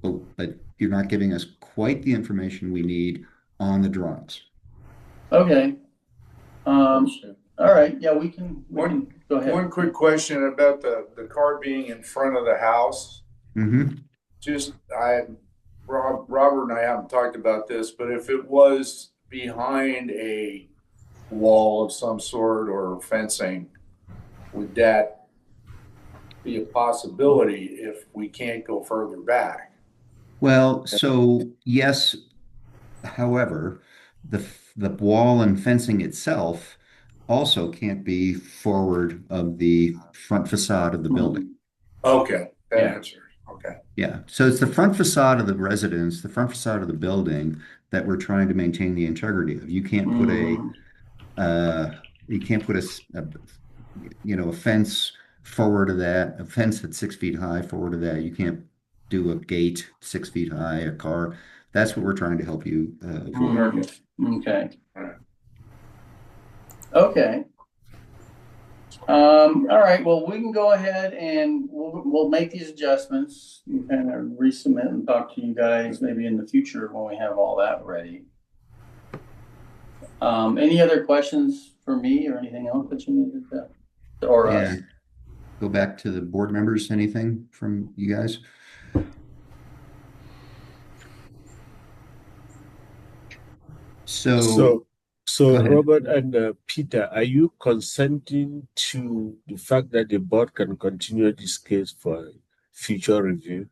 but you're not giving us quite the information we need on the drawings. Okay. All right. Yeah, we can go ahead. One quick question about the car being in front of the house. Mm-hmm. Robert and I haven't talked about this, but if it was behind a wall of some sort or fencing, would that be a possibility if we can't go further back? Well, so yes, however, the wall and fencing itself also can't be forward of the front facade of the building. Okay, that Yeah. answers. Okay. Yeah, so it's the front facade of the residence, the front facade of the building that we're trying to maintain the integrity of. You can't put a fence forward of that, a fence that's 6 feet high forward of that. You can't do a gate 6 feet high, a car. That's what we're trying to help you avoid. Okay. Okay. All right. Well, we can go ahead and we'll make these adjustments and kind of resubmit and talk to you guys maybe in the future when we have all that ready. Any other questions for me or anything else that you needed to, or us? Go back to the board members. Anything from you guys? So Robert and Peter, are you consenting to the fact that the board can continue this case for future review?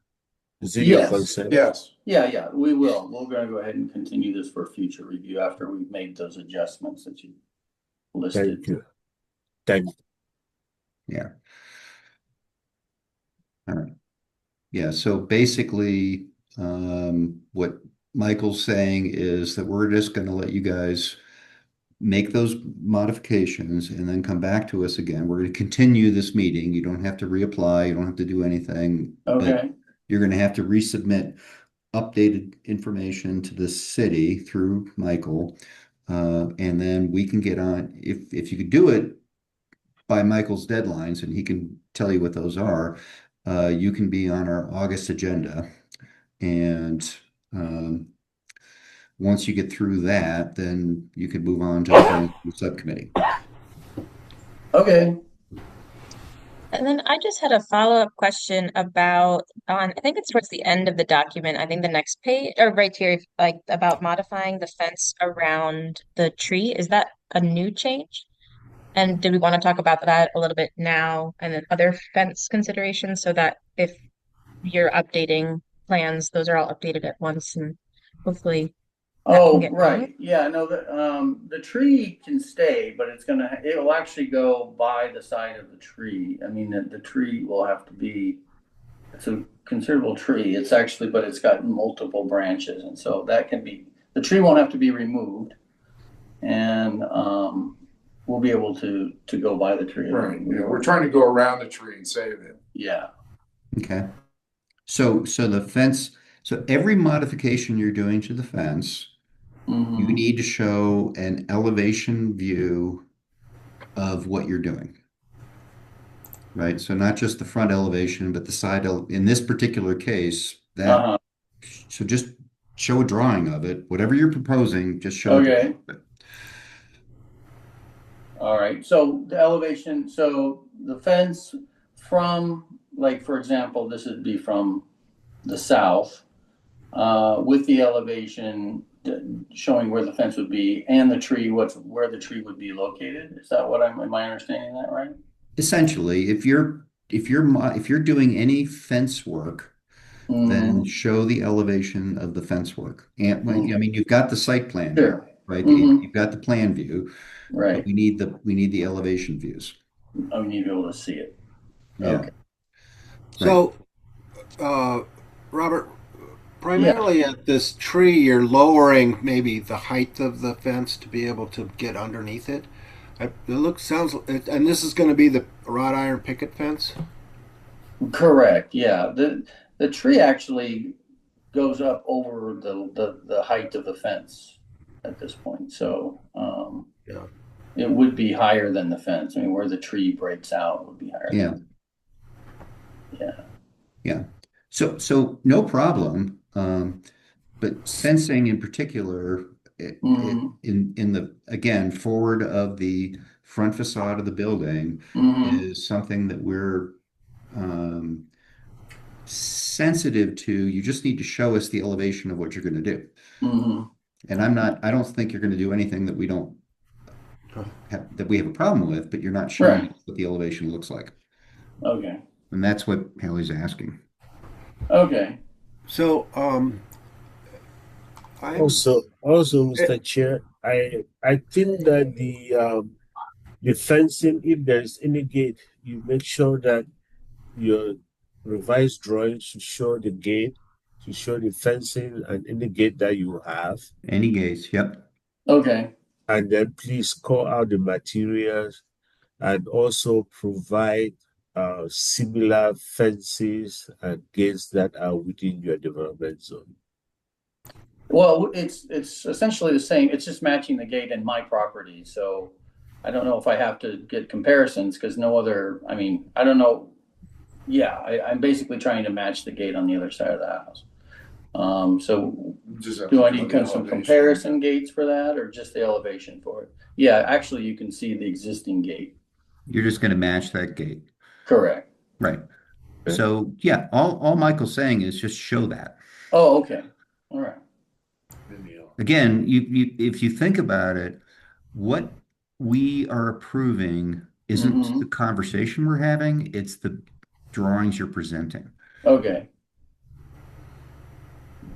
Is it your consent? Yes. Yeah, we will. We're going to go ahead and continue this for future review after we've made those adjustments that you listed. Thank you. Thank you. Yeah. All right. Yeah, so basically, what Michael's saying is that we're just going to let you guys make those modifications and then come back to us again. We're going to continue this meeting. You don't have to reapply. You don't have to do anything. Okay. But you're going to have to resubmit updated information to the city through Michael. And then we can get on, if you could do it by Michael's deadlines, and he can tell you what those are, you can be on our August agenda. And once you get through that, then you can move on to the subcommittee. Okay. And then I just had a follow-up question about I think it's towards the end of the document. I think the next page or right here, like about modifying the fence around the tree. Is that a new change? And do we want to talk about that a little bit now and then other fence considerations so that if you're updating plans, those are all updated at once and hopefully right. Done? Yeah, no, the tree can stay, but it will actually go by the side of the tree. I mean, the tree will have to be, it's a considerable tree. It's actually, but it's got multiple branches. And so the tree won't have to be removed. And we'll be able to go by the tree. Right. Yeah, we're trying to go around the tree and save it. Yeah. Okay. So the fence, so every modification you're doing to the fence, you need to show an elevation view of what you're doing. Right? So not just the front elevation, but the side, in this particular case, that, so just show a drawing of it. Whatever you're proposing, just show it. All right. So the elevation, so the fence from, like, for example, this would be from the south, with the elevation showing where the fence would be and the tree, where the tree would be located. Is that am I understanding that right? Essentially, if you're doing any fence work, then show the elevation of the fence work. And I mean, you've got the site plan, sure. Right? You've got the plan view, right? But we need the elevation views. Oh, we need to be able to see it. Yeah. Okay. So, Robert, primarily at this tree, you're lowering maybe the height of the fence to be able to get underneath it. And this is going to be the wrought iron picket fence? Correct. Yeah. The tree actually goes up over the height of the fence at this point. So, it would be higher than the fence. I mean, where the tree breaks out would be higher. Yeah. So no problem. But fencing in particular, in the, again, forward of the front facade of the building is something that we're sensitive to. You just need to show us the elevation of what you're going to do. And I don't think you're going to do anything that we don't that we have a problem with, but you're not showing us what the elevation looks like. Okay. And that's what Haley's asking. Okay. So, Also, Mr. Chair, I think that the fencing, if there is any gate, you make sure that your revised drawing should show the gate, to show the fencing and any gate that you have. Any gates, yep. Okay. And then please call out the materials and also provide similar fences and gates that are within your development zone. Well, it's essentially the same. It's just matching the gate in my property. So I don't know if I have to get comparisons because no other, I mean, I don't know. Yeah, I'm basically trying to match the gate on the other side of the house. So do I need some comparison gates for that or just the elevation for it? Yeah, actually you can see the existing gate. You're just going to match that gate. Correct. Right. So yeah, all Michael's saying is just show that. Oh, okay. All right. Again, if you think about it, what we are approving isn't the conversation we're having, it's the drawings you're presenting. Okay.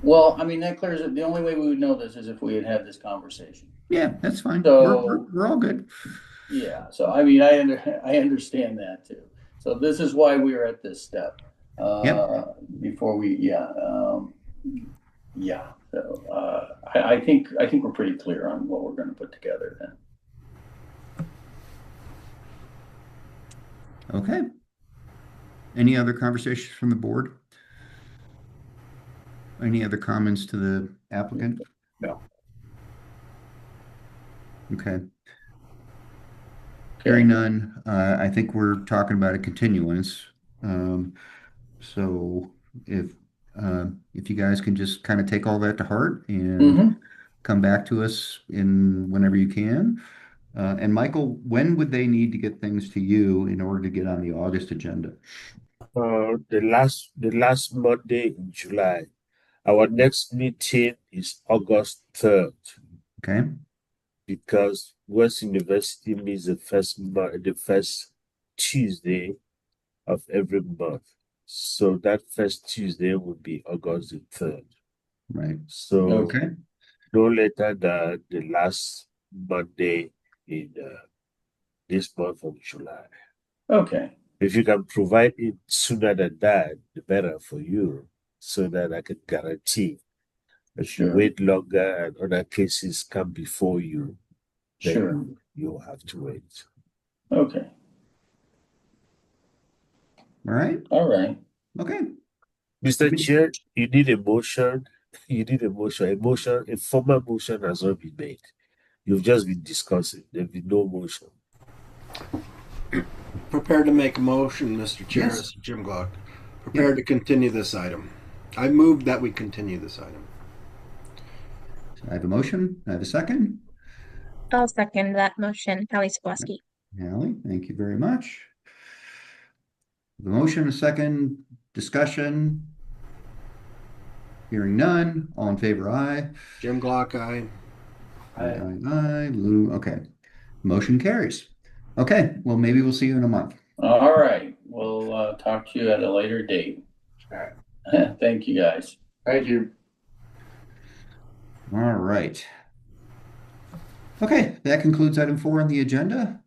Well, I mean, that clears it. The only way we would know this is if we had had this conversation. Yeah, that's fine. So, we're all good. Yeah. So, I mean, I understand that too. So this is why we are at this step. Before we, So I think we're pretty clear on what we're going to put together then. Okay. Any other conversations from the board? Any other comments to the applicant? No. Okay. Hearing none, I think we're talking about a continuance. So if you guys can just kind of take all that to heart and come back to us in whenever you can. And Michael, when would they need to get things to you in order to get on the August agenda? The last Monday in July. Our next meeting is August 3rd. Okay. Because West University meets the first Tuesday of every month. So that first Tuesday would be August the 3rd. Right. So okay. No later than the last Monday in this month of July. Okay. If you can provide it sooner than that, the better for you, so that I can guarantee. If you wait longer and other cases come before you, then you'll have to wait. Okay. All right. All right. Okay. Mr. Chair, you need a motion. You need a motion. A formal motion has not been made. You've just been discussing. There'll be no motion. Prepared to make a motion, Mr. Chair. Yes. Jim Glock. Prepared to continue this item. I move that we continue this item. I have a motion. I have a second. I'll second that motion. Hallie Sikorsky. Hallie, thank you very much. The motion, a second, discussion. Hearing none. All in favor, aye. Jim Glock, aye. Aye. Lou, okay. Motion carries. Okay, well, maybe we'll see you in a month. All right. We'll talk to you at a later date. All right. Thank you, guys. Thank you. All right. Okay, that concludes item 4 on the agenda.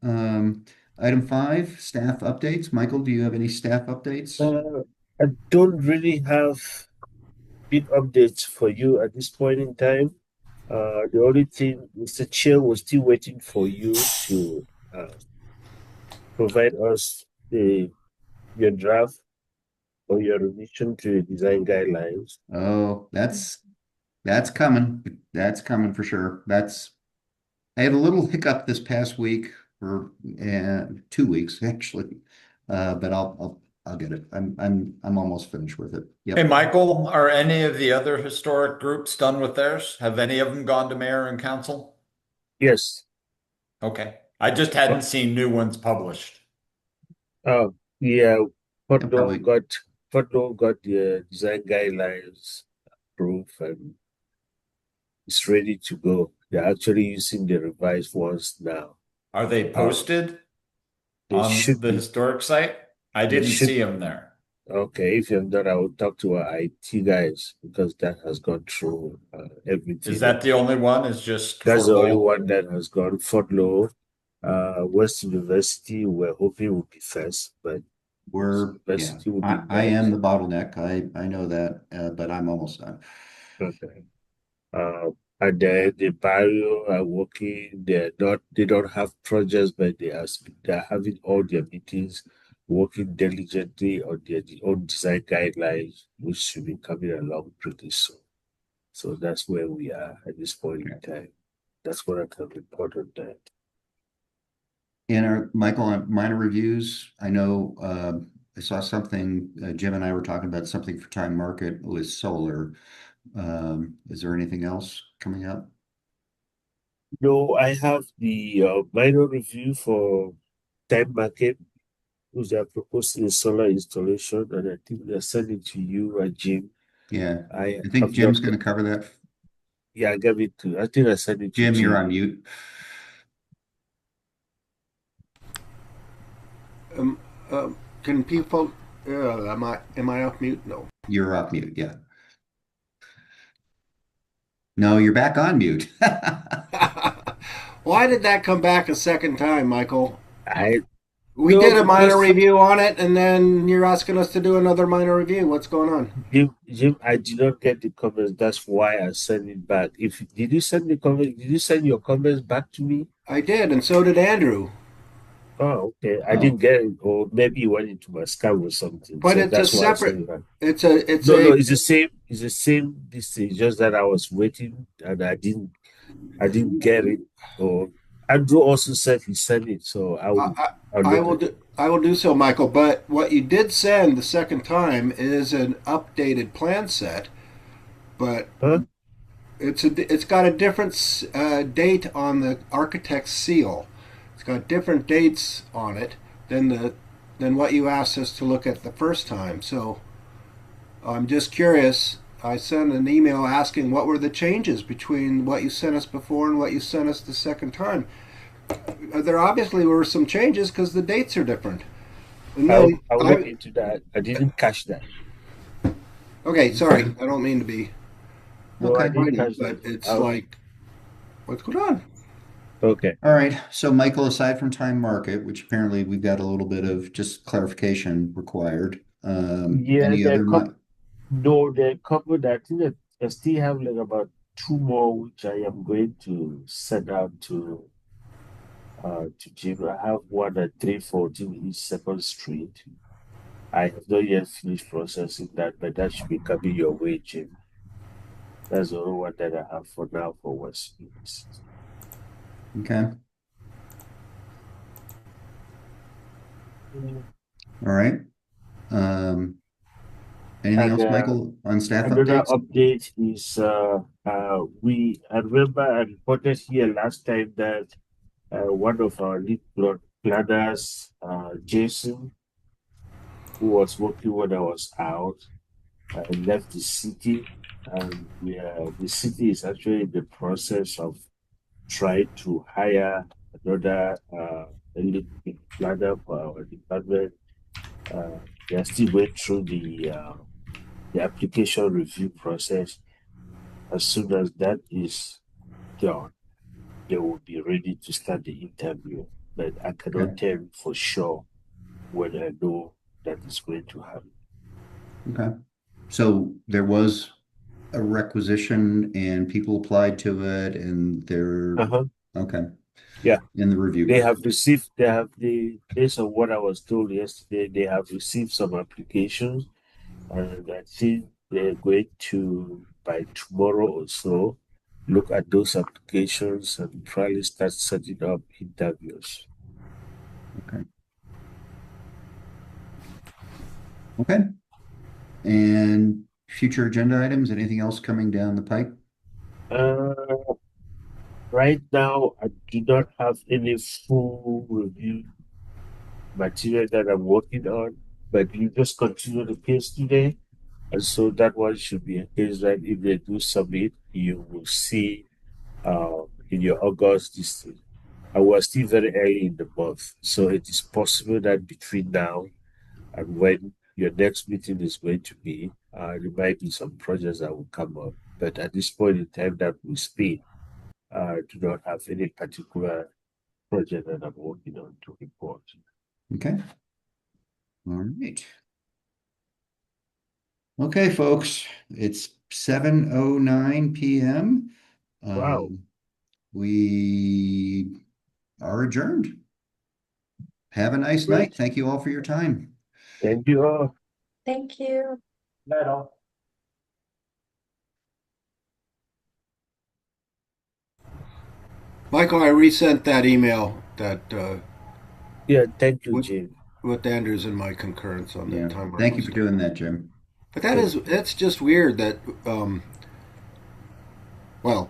Item 5, staff updates. Michael, do you have any staff updates? I don't really have big updates for you at this point in time. The only thing, Mr. Chair, was still waiting for you to provide us your draft or your revision to the design guidelines. Oh, that's coming. That's coming for sure. I had a little hiccup this past week, or 2 weeks actually, but I'll I'll get it. I'm almost finished with it. Hey, Yep. Michael, are any of the other historic groups done with theirs? Have any of them gone to mayor and council? Yes. Okay. I just hadn't seen new ones published. Yeah, probably. Putnam got the design guidelines approved and it's ready to go. They're actually using the revised ones now. Are they posted They on should the be. historic site? I They didn't should- see them there. Okay, if you have done, I will talk to our IT guys because that has gone through everything. Is that the only one? Is just That's Fort the only Lowell? one that has gone. Fort Lowell, West University, we're hoping will be first, but University will be I am next. the bottleneck. I know that, but I'm almost done. Okay. And then the Barrio are working. They don't have projects, but they're having all their meetings, working diligently on their own design guidelines, which should be coming along pretty soon. So that's where we are at this point in time. That's what I can report on that. And Michael, on minor reviews, I know I saw something, Jim and I were talking about something for Time Market with solar. Is there anything else coming up? No, I have the minor review for Time Market, which they are proposing a solar installation, and I think they're sending to you, Jim. Yeah, I think Jim's going to cover that. Yeah, I gave it to. I think I sent it to Jim. You're on mute. Can people? Am I off mute? No. You're off mute. Yeah. No, you're back on mute. Why did that come back a second time, Michael? We No, did a minor because- review on it, and then you're asking us to do another minor review. What's going on? Jim, I did not get the comments. That's why I sent it back. Did you send the comment? Did you send your comments back to me? I did, and so did Andrew. Oh, okay. I didn't get it, or maybe it went into my scam or something. But So it's a that's why I separate. sent it back. It's No, a. it's the same. It's the same. This is just that I was waiting and I didn't get it. Or Andrew also said he sent it, so I will do so, Michael. But what you did send the second time is an updated plan set, but it's got a different date on the architect's seal. It's got different dates on it than what you asked us to look at the first time. So I'm just curious. I sent an email asking what were the changes between what you sent us before and what you sent us the second time. There obviously were some changes because the dates are different. I'll look into that. I didn't catch that. Okay, sorry. I don't mean to be. No, I didn't funny, catch but that. it's like, what's going on? Okay. All right. So, Michael, aside from Time Market, which apparently we've got a little bit of just clarification required. Any other? No, they covered. I think that I still have like about 2 more, which I am going to send out to Jim. I have one at 314 East 2nd Street. I have not yet finished processing that, but that should be coming your way, Jim. That's the only one that I have for now for West East. Okay. All right. Anything else, Michael, on staff another updates? update is I remember I reported here last time that one of our lead planners, Jason, who was working when I was out, left the city, and the city is actually in the process of trying to hire another lead planner for our department. They are still going through the application review process. As soon as that is done, they will be ready to start the interview. But I cannot tell you for sure when I know that is going to happen. Okay. So there was a requisition and people applied to it and they're okay. Yeah. In the review. Based on what I was told yesterday, they have received some applications, and I think they're going to, by tomorrow or so, look at those applications and probably start setting up interviews. Okay. Okay. And future agenda items, anything else coming down the pipe? Uh, right now, I do not have any full review material that I'm working on, but you just continue the case today. And so that one should be a case that if they do submit, you will see in your August this thing. And we're still very early in the month. So it is possible that between now and when your next meeting is going to be, there might be some projects that will come up. But at this point in time that we speak, I do not have any particular project that I'm working on to report. Okay. All right. Okay, folks, it's 7:09 p.m. Wow. We are adjourned. Have a nice Great. night. Thank you all for your time. Thank you all. Thank you. Night all. Michael, I resent that email that Yeah, thank you, with, Jim. with Andrews and my concurrence on Yeah. the timeline. Thank you for doing that, Jim. But that's just weird that well,